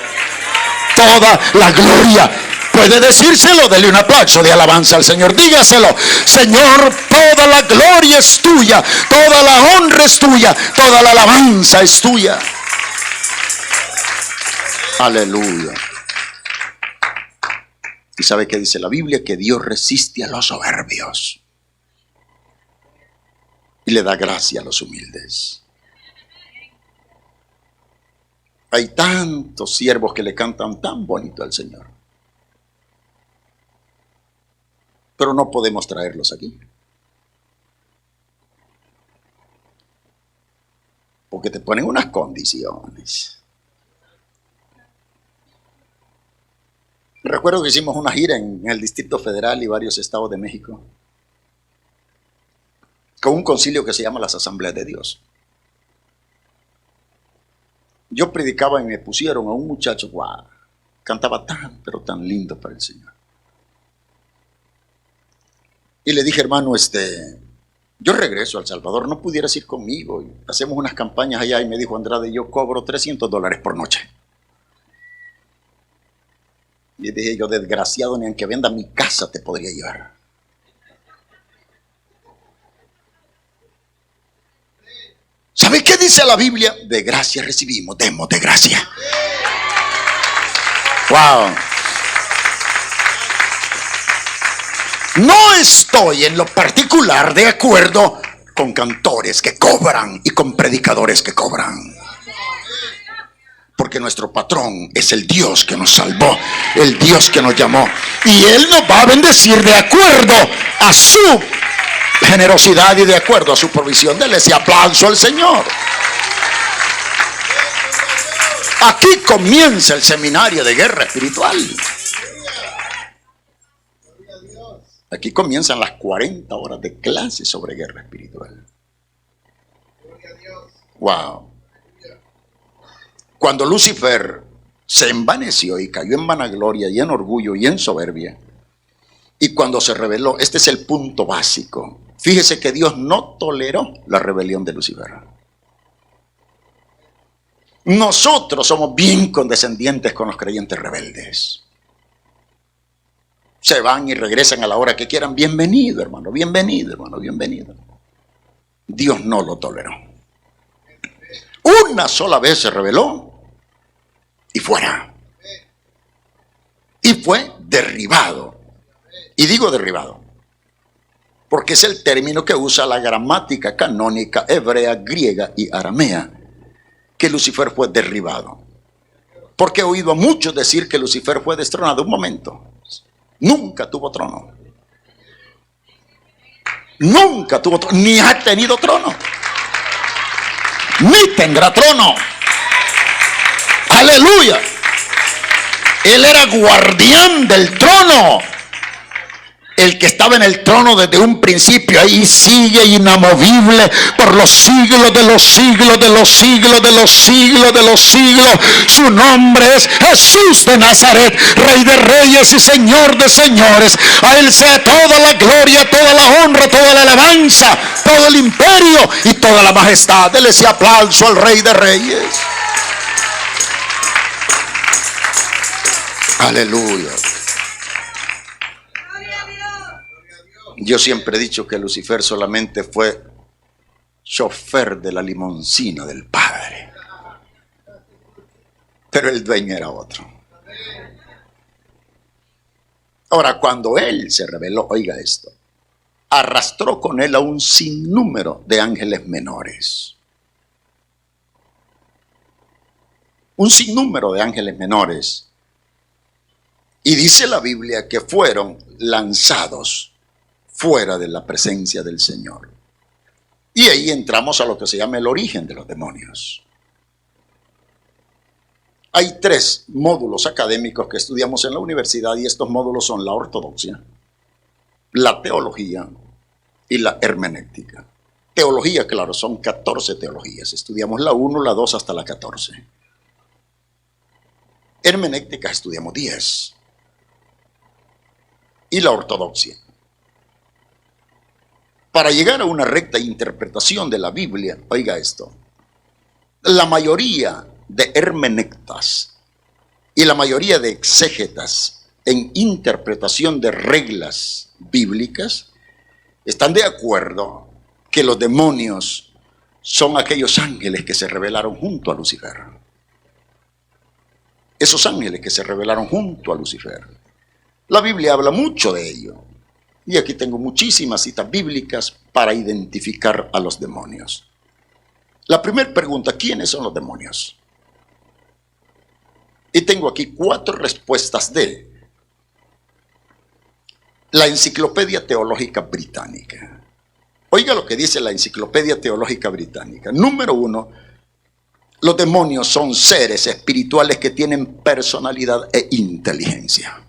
Toda la gloria. Puede decírselo, dele un aplauso de alabanza al Señor. Dígaselo, Señor, toda la gloria es tuya, toda la honra es tuya, toda la alabanza es tuya. Aleluya. ¿Y sabe qué dice la Biblia? Que Dios resiste a los soberbios y le da gracia a los humildes. Hay tantos siervos que le cantan tan bonito al Señor, pero no podemos traerlos aquí, porque te ponen unas condiciones. Recuerdo que hicimos una gira en el Distrito Federal y varios estados de México con un concilio que se llama las Asambleas de Dios. Yo predicaba y me pusieron a un muchacho, wow, cantaba tan, pero tan lindo para el Señor. Y le dije, hermano, yo regreso a El Salvador, ¿no pudieras ir conmigo? Y hacemos unas campañas allá. Y me dijo Andrade, yo cobro $300 por noche. Y dije yo, desgraciado, ni aunque venda mi casa te podría llevar. ¿Sabe qué dice la Biblia? De gracia recibimos, demos de gracia. Wow. No estoy en lo particular de acuerdo con cantores que cobran y con predicadores que cobran. Porque nuestro patrón es el Dios que nos salvó, el Dios que nos llamó. Y Él nos va a bendecir de acuerdo a su generosidad y de acuerdo a su provisión. Dele ese aplauso al Señor. Aquí comienza el seminario de guerra espiritual. Aquí comienzan las 40 horas de clase sobre guerra espiritual. Wow. Cuando Lucifer se envaneció y cayó en vanagloria y en orgullo y en soberbia, y cuando se rebeló, este es el punto básico. Fíjese que Dios no toleró la rebelión de Lucifer. Nosotros somos bien condescendientes con los creyentes rebeldes. Se van y regresan a la hora que quieran. Bienvenido, hermano, bienvenido, hermano, bienvenido. Dios no lo toleró. Una sola vez se rebeló y fuera. Y fue derribado. Y digo derribado porque es el término que usa la gramática canónica hebrea, griega y aramea, que Lucifer fue derribado. Porque he oído a muchos decir que Lucifer fue destronado. Un momento. Nunca tuvo trono. Nunca tuvo trono. Ni ha tenido trono. Ni tendrá trono. Aleluya. Él era guardián del trono. El que estaba en el trono desde un principio, ahí sigue inamovible por los siglos de los siglos de los siglos de los siglos de los siglos. Su nombre es Jesús de Nazaret, Rey de reyes y Señor de señores. A Él sea toda la gloria, toda la honra, toda la alabanza, todo el imperio y toda la majestad. Dele ese aplauso al Rey de reyes. Aleluya. Yo siempre he dicho que Lucifer solamente fue chofer de la limoncina del Padre, pero el dueño era otro. Ahora, cuando él se rebeló, oiga esto, arrastró con él a un sinnúmero de ángeles menores. Un sinnúmero de ángeles menores. Y dice la Biblia que fueron lanzados fuera de la presencia del Señor. Y ahí entramos a lo que se llama el origen de los demonios. Hay 3 módulos académicos que estudiamos en la universidad y estos módulos son la ortodoxia, la teología y la hermenéutica. Teología, claro, son 14 teologías. Estudiamos la 1, la 2 hasta la 14. Hermenéutica estudiamos 10. Y la ortodoxia. Para llegar a una recta interpretación de la Biblia, oiga esto, la mayoría de hermeneutas y la mayoría de exégetas en interpretación de reglas bíblicas están de acuerdo que los demonios son aquellos ángeles que se rebelaron junto a Lucifer. Esos ángeles que se rebelaron junto a Lucifer. La Biblia habla mucho de ello. Y aquí tengo muchísimas citas bíblicas para identificar a los demonios. La primera pregunta, ¿quiénes son los demonios? Y tengo aquí 4 respuestas de la Enciclopedia Teológica Británica. Oiga lo que dice la Enciclopedia Teológica Británica. Número 1, los demonios son seres espirituales que tienen personalidad e inteligencia.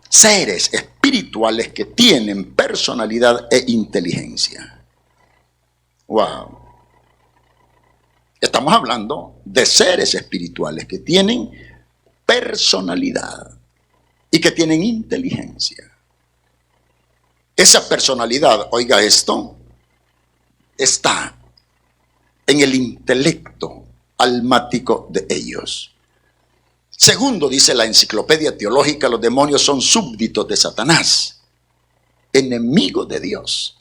Seres espirituales que tienen personalidad e inteligencia. Wow. Estamos hablando de seres espirituales que tienen personalidad y que tienen inteligencia. Esa personalidad, oiga esto, está en el intelecto almático de ellos. Segundo, dice la Enciclopedia Teológica, los demonios son súbditos de Satanás, enemigos de Dios,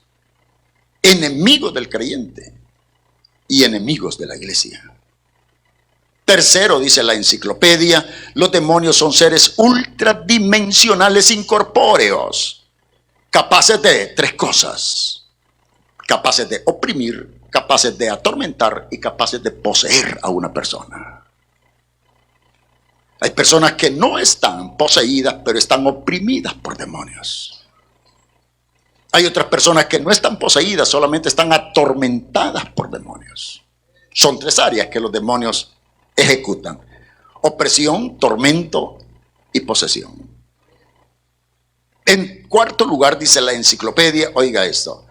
enemigos del creyente y enemigos de la iglesia. Tercero, dice la enciclopedia, los demonios son seres ultradimensionales incorpóreos, capaces de 3 cosas: capaces de oprimir, capaces de atormentar y capaces de poseer a una persona. Hay personas que no están poseídas, pero están oprimidas por demonios. Hay otras personas que no están poseídas, solamente están atormentadas por demonios. Son 3 áreas que los demonios ejecutan: opresión, tormento y posesión. En cuarto lugar, dice la enciclopedia, oiga esto,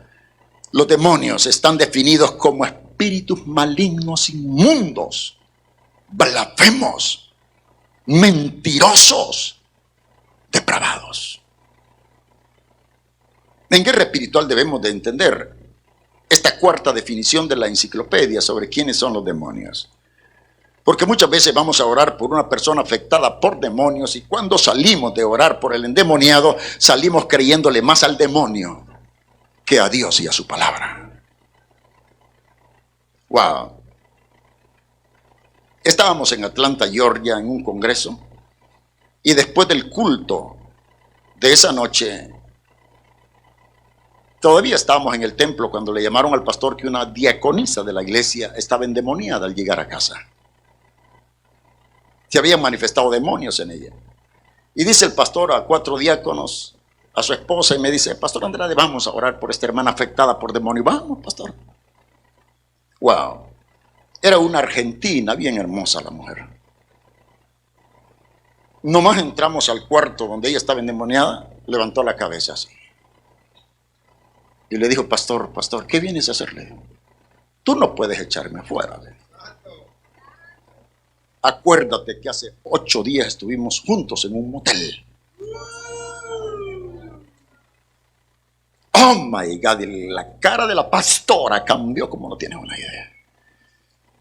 los demonios están definidos como espíritus malignos inmundos, blasfemos, mentirosos, depravados. En guerra espiritual debemos de entender esta cuarta definición de la enciclopedia sobre quiénes son los demonios. Porque muchas veces vamos a orar por una persona afectada por demonios y cuando salimos de orar por el endemoniado, salimos creyéndole más al demonio que a Dios y a su palabra. Wow. Estábamos en Atlanta, Georgia, en un congreso, y después del culto de esa noche, todavía estábamos en el templo cuando le llamaron al pastor que una diaconisa de la iglesia estaba endemoniada al llegar a casa. Se habían manifestado demonios en ella. Y dice el pastor a 4 diáconos, a su esposa, y me dice: Pastor Andrade, vamos a orar por esta hermana afectada por demonio. Vamos, pastor. Wow. Era una argentina, bien hermosa la mujer. Nomás entramos al cuarto donde ella estaba endemoniada, levantó la cabeza así. Y le dijo, pastor, ¿qué vienes a hacerle? Tú no puedes echarme afuera. Acuérdate que hace 8 días estuvimos juntos en un motel. Oh my God, y la cara de la pastora cambió como no tienes una idea.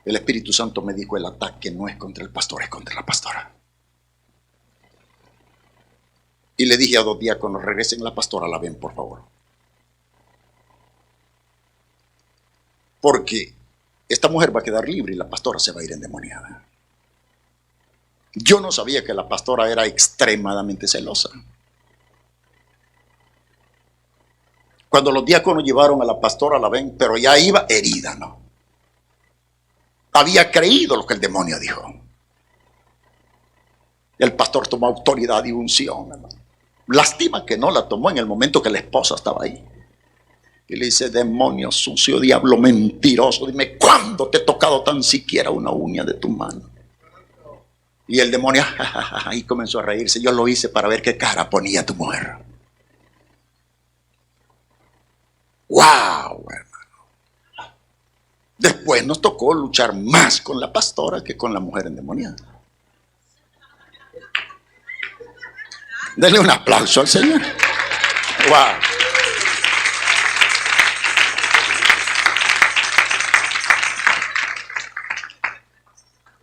El Espíritu Santo me dijo, el ataque no es contra el pastor, es contra la pastora. Y le dije a 2 diáconos, regresen a la pastora, la ven por favor. Porque esta mujer va a quedar libre y la pastora se va a ir endemoniada. Yo no sabía que la pastora era extremadamente celosa. Cuando los diáconos llevaron a la pastora, la ven, pero ya iba herida, ¿no? Había creído lo que el demonio dijo. El pastor tomó autoridad y unción, hermano. Lástima que no la tomó en el momento que la esposa estaba ahí. Y le dice, demonio sucio, diablo mentiroso, dime, ¿cuándo te he tocado tan siquiera una uña de tu mano? Y el demonio, y comenzó a reírse. Yo lo hice para ver qué cara ponía tu mujer. ¡Wow, hermano! Después nos tocó luchar más con la pastora que con la mujer endemoniada. Denle un aplauso al Señor. ¡Wow!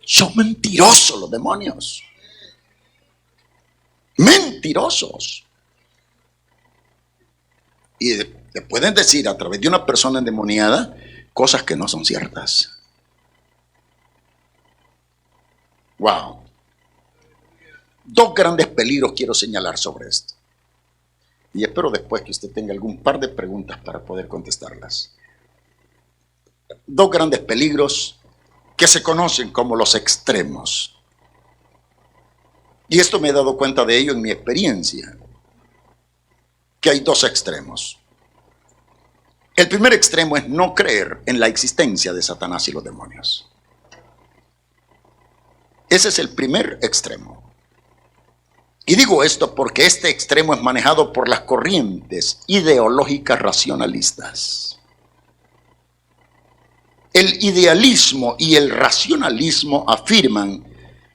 Son mentirosos los demonios. Mentirosos. Y te pueden decir a través de una persona endemoniada cosas que no son ciertas. Wow. 2 grandes peligros quiero señalar sobre esto. Y espero después que usted tenga algún par de preguntas para poder contestarlas. 2 grandes peligros que se conocen como los extremos. Y esto me he dado cuenta de ello en mi experiencia, que hay 2 extremos. El primer extremo es no creer en la existencia de Satanás y los demonios. Ese es el primer extremo. Y digo esto porque este extremo es manejado por las corrientes ideológicas racionalistas. El idealismo y el racionalismo afirman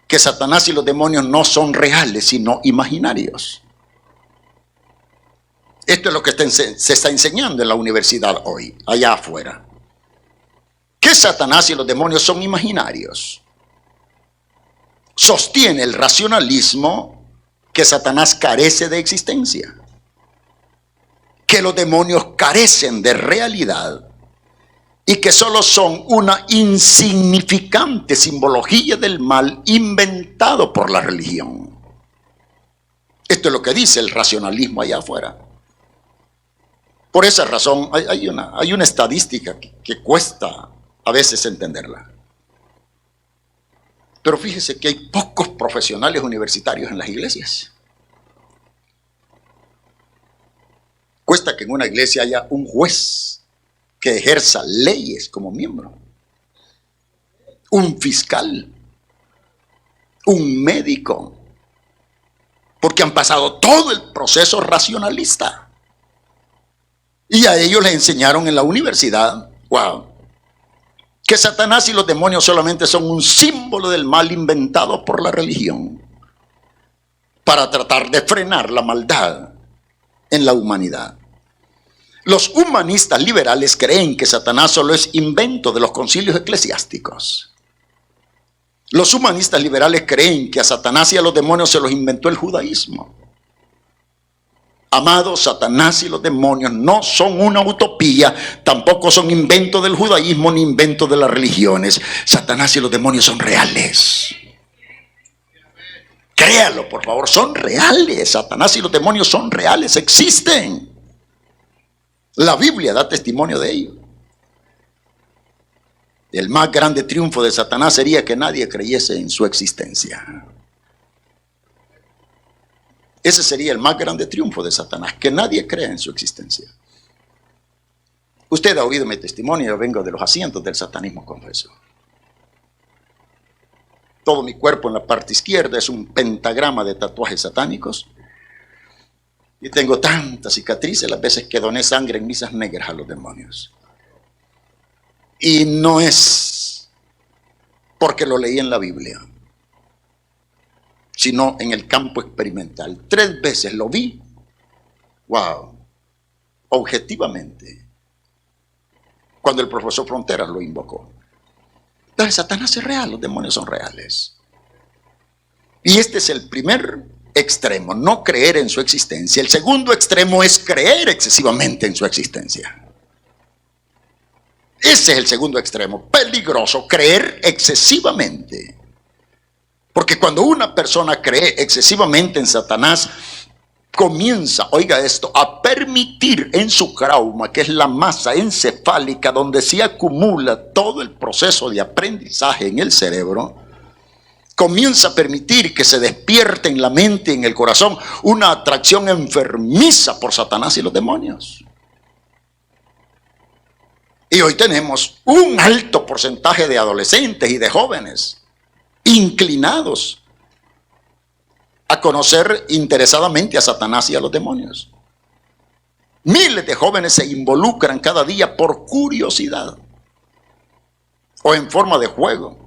que Satanás y los demonios no son reales, sino imaginarios. Esto es lo que se está enseñando en la universidad hoy, allá afuera. Que Satanás y los demonios son imaginarios. Sostiene el racionalismo que Satanás carece de existencia, que los demonios carecen de realidad y que solo son una insignificante simbología del mal inventado por la religión. Esto es lo que dice el racionalismo allá afuera. Por esa razón hay una estadística que cuesta a veces entenderla. Pero fíjese que hay pocos profesionales universitarios en las iglesias. Cuesta que en una iglesia haya un juez que ejerza leyes como miembro, un fiscal, un médico, porque han pasado todo el proceso racionalista. Y a ellos les enseñaron en la universidad, wow, que Satanás y los demonios solamente son un símbolo del mal inventado por la religión para tratar de frenar la maldad en la humanidad. Los humanistas liberales creen que Satanás solo es invento de los concilios eclesiásticos. Los humanistas liberales creen que a Satanás y a los demonios se los inventó el judaísmo. Amados, Satanás y los demonios no son una utopía, tampoco son invento del judaísmo ni invento de las religiones. Satanás y los demonios son reales. Créalo, por favor, son reales. Satanás y los demonios son reales, existen. La Biblia da testimonio de ello. El más grande triunfo de Satanás sería que nadie creyese en su existencia. Ese sería el más grande triunfo de Satanás, que nadie crea en su existencia. Usted ha oído mi testimonio, yo vengo de los asientos del satanismo confeso. Todo mi cuerpo en la parte izquierda es un pentagrama de tatuajes satánicos. Y tengo tantas cicatrices las veces que doné sangre en misas negras a los demonios. Y no es porque lo leí en la Biblia, sino en el campo experimental. 3 veces lo vi, wow, objetivamente, cuando el profesor Fronteras lo invocó. Entonces, Satanás es real, los demonios son reales. Y este es el primer extremo, no creer en su existencia. El segundo extremo es creer excesivamente en su existencia. Ese es el segundo extremo, peligroso, creer excesivamente. Porque cuando una persona cree excesivamente en Satanás, comienza, oiga esto, a permitir en su trauma, que es la masa encefálica donde se acumula todo el proceso de aprendizaje en el cerebro, comienza a permitir que se despierte en la mente y en el corazón una atracción enfermiza por Satanás y los demonios. Y hoy tenemos un alto porcentaje de adolescentes y de jóvenes inclinados a conocer interesadamente a Satanás y a los demonios. Miles de jóvenes se involucran cada día por curiosidad o en forma de juego,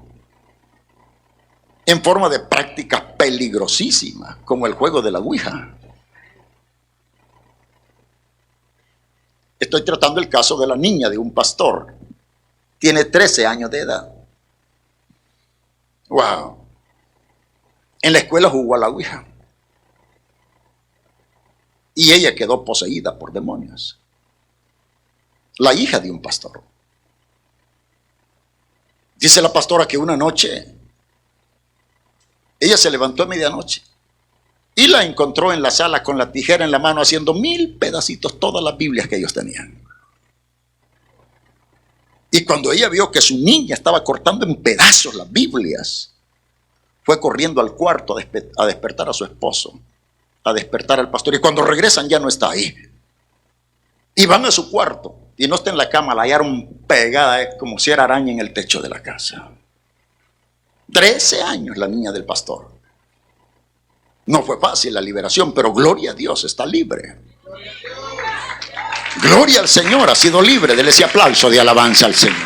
en forma de prácticas peligrosísimas como el juego de la Ouija. Estoy tratando el caso de la niña de un pastor. Tiene 13 años de edad. Wow. En la escuela jugó a la Ouija. Y ella quedó poseída por demonios. La hija de un pastor. Dice la pastora que una noche ella se levantó a medianoche y la encontró en la sala con la tijera en la mano haciendo 1000 pedacitos todas las Biblias que ellos tenían. Y cuando ella vio que su niña estaba cortando en pedazos las Biblias, fue corriendo al cuarto a despertar a su esposo, a despertar al pastor. Y cuando regresan ya no está ahí. Y van a su cuarto y no está en la cama, la hallaron pegada como si era araña en el techo de la casa. 13 años la niña del pastor. No fue fácil la liberación, pero gloria a Dios, está libre. Gloria al Señor, ha sido libre. Dele ese aplauso de alabanza al Señor.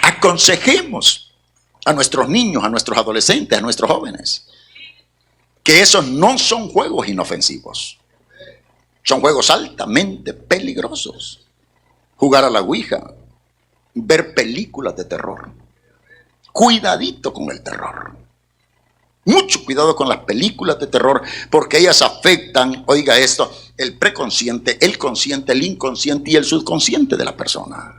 Aconsejemos a nuestros niños, a nuestros adolescentes, a nuestros jóvenes, que esos no son juegos inofensivos. Son juegos altamente peligrosos. Jugar a la Ouija, ver películas de terror. Cuidadito con el terror. Mucho cuidado con las películas de terror, porque ellas afectan, oiga esto, el preconsciente, el consciente, el inconsciente y el subconsciente de la persona.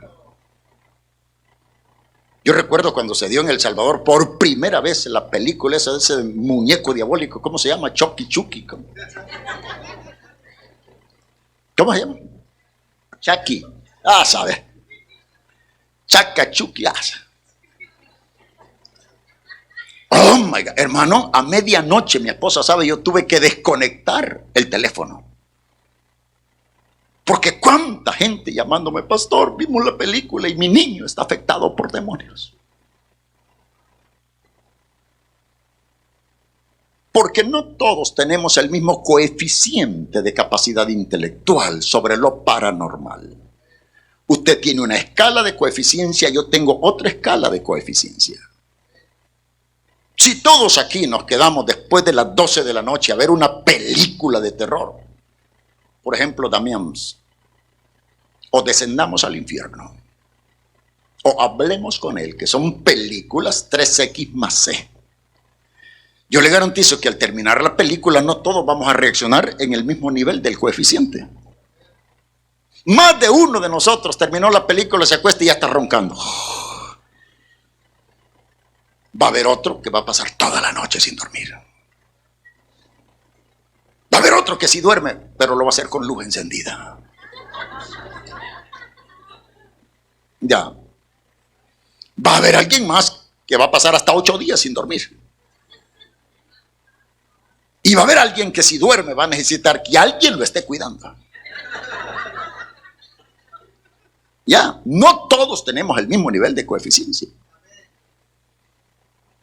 Yo recuerdo cuando se dio en El Salvador por primera vez la película esa de ese muñeco diabólico, ¿cómo se llama? Chucky. ¿Cómo se llama? Chucky. ¿Sabes? Chucky. Oh my God, hermano, a medianoche mi esposa sabe, yo tuve que desconectar el teléfono. Porque cuánta gente llamándome, pastor, vimos la película y mi niño está afectado por demonios. Porque no todos tenemos el mismo coeficiente de capacidad intelectual sobre lo paranormal. Usted tiene una escala de coeficiencia, yo tengo otra escala de coeficiencia. Si todos aquí nos quedamos después de las 12 de la noche a ver una película de terror, por ejemplo, Damián, o descendamos al infierno, o hablemos con él, que son películas 3X más C. Yo le garantizo que al terminar la película no todos vamos a reaccionar en el mismo nivel del coeficiente. Más de uno de nosotros terminó la película, se acuesta y ya está roncando. Va a haber otro que va a pasar toda la noche sin dormir. Va a haber otro que sí duerme, pero lo va a hacer con luz encendida. Ya. Va a haber alguien más que va a pasar hasta 8 días sin dormir. Y va a haber alguien que si duerme va a necesitar que alguien lo esté cuidando. Ya, no todos tenemos el mismo nivel de coeficiencia.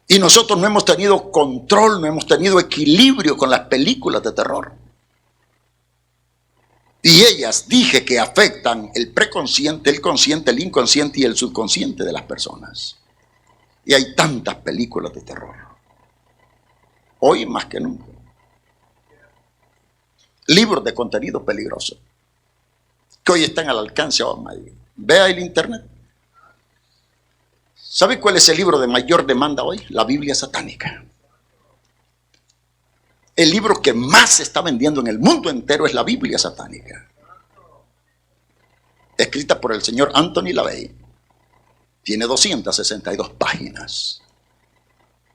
Y nosotros no hemos tenido control, no hemos tenido equilibrio con las películas de terror. Y ellas dije que afectan el preconsciente, el consciente, el inconsciente y el subconsciente de las personas. Y hay tantas películas de terror. Hoy más que nunca. Libros de contenido peligroso que hoy están al alcance. Oh, vea el internet. ¿Sabe cuál es el libro de mayor demanda hoy? La Biblia satánica. El libro que más se está vendiendo en el mundo entero es la Biblia satánica. Escrita por el señor Anthony LaVey. Tiene 262 páginas.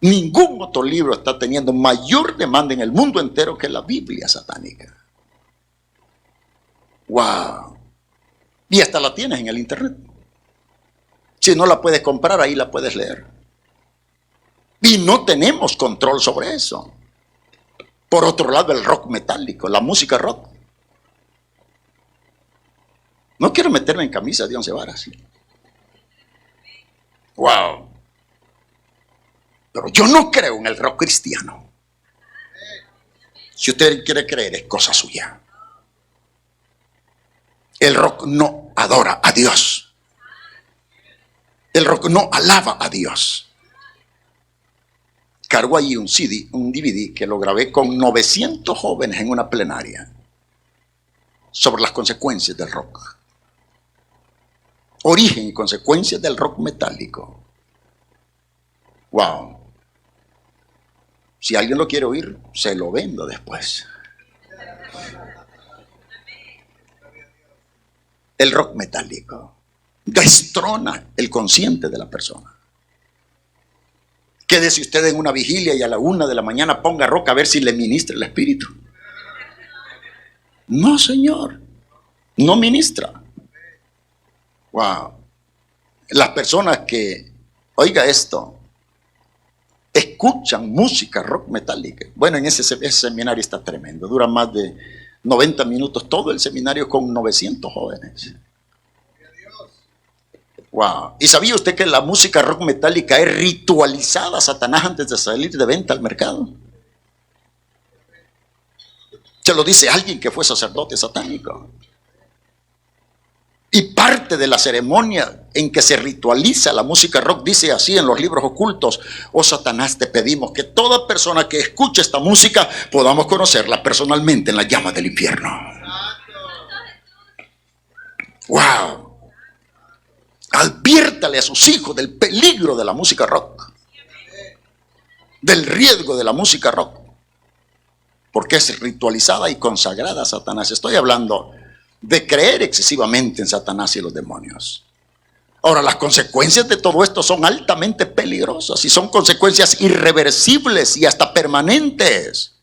Ningún otro libro está teniendo mayor demanda en el mundo entero que la Biblia satánica. ¡Wow! Y hasta la tienes en el internet. Si no la puedes comprar, ahí la puedes leer. Y no tenemos control sobre eso. Por otro lado, el rock metálico, la música rock. No quiero meterme en camisa de 11 varas. ¡Wow! Pero yo no creo en el rock cristiano. Si usted quiere creer, es cosa suya. El rock no adora a Dios. El rock no alaba a Dios. Cargo allí un CD, un DVD que lo grabé con 900 jóvenes en una plenaria sobre las consecuencias del rock. Origen y consecuencias del rock metálico. Wow. Si alguien lo quiere oír, se lo vendo después. El rock metálico destrona el consciente de la persona. Quédese usted en una vigilia y a la 1 de la mañana ponga rock a ver si le ministra el espíritu. No, señor. No ministra. Wow. Las personas que, oiga esto, escuchan música rock metálica. Bueno, en ese seminario está tremendo. Dura más de 90 minutos todo el seminario con 900 jóvenes. Wow. ¿Y sabía usted que la música rock metálica es ritualizada a Satanás antes de salir de venta al mercado? Se lo dice alguien que fue sacerdote satánico. Y parte de la ceremonia en que se ritualiza la música rock dice así en los libros ocultos: oh Satanás, te pedimos que toda persona que escuche esta música podamos conocerla personalmente en las llamas del infierno. Wow. Adviértale a sus hijos del peligro de la música rock, del riesgo de la música rock, porque es ritualizada y consagrada a Satanás. Estoy hablando de creer excesivamente en Satanás y los demonios. Ahora, las consecuencias de todo esto son altamente peligrosas y son consecuencias irreversibles y hasta permanentes.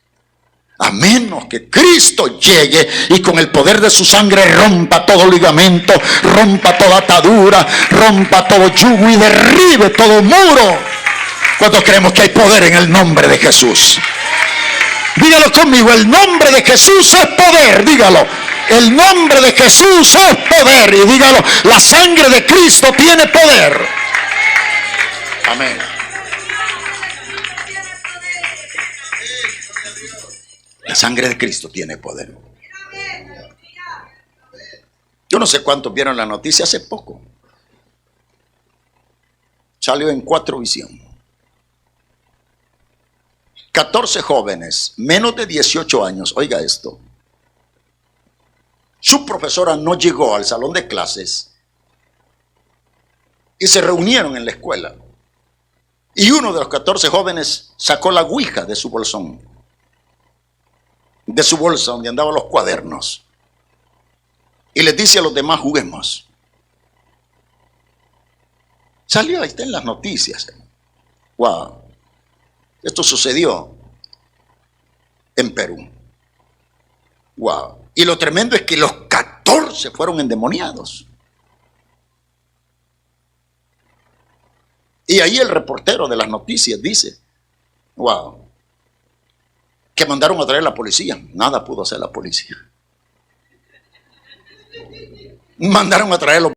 A menos que Cristo llegue y con el poder de su sangre rompa todo ligamento, rompa toda atadura, rompa todo yugo y derribe todo muro. ¿Cuántos creemos que hay poder en el nombre de Jesús? Dígalo conmigo: el nombre de Jesús es poder. Dígalo: el nombre de Jesús es poder. Y dígalo: la sangre de Cristo tiene poder. Amén. La sangre de Cristo tiene poder. Yo no sé cuántos vieron la noticia hace poco. Salió en 4Visión. 14 jóvenes, menos de 18 años, oiga esto. Su profesora no llegó al salón de clases y se reunieron en la escuela. Y uno de los 14 jóvenes sacó la ouija de su bolsón, de su bolsa donde andaban los cuadernos, y les dice a los demás: juguemos. Salió, ahí está en las noticias. Wow. Esto sucedió en Perú. Wow. Y lo tremendo es que los 14 fueron endemoniados. Y ahí el reportero de las noticias dice: wow, que mandaron a traer la policía. Nada pudo hacer la policía. Mandaron a traerlo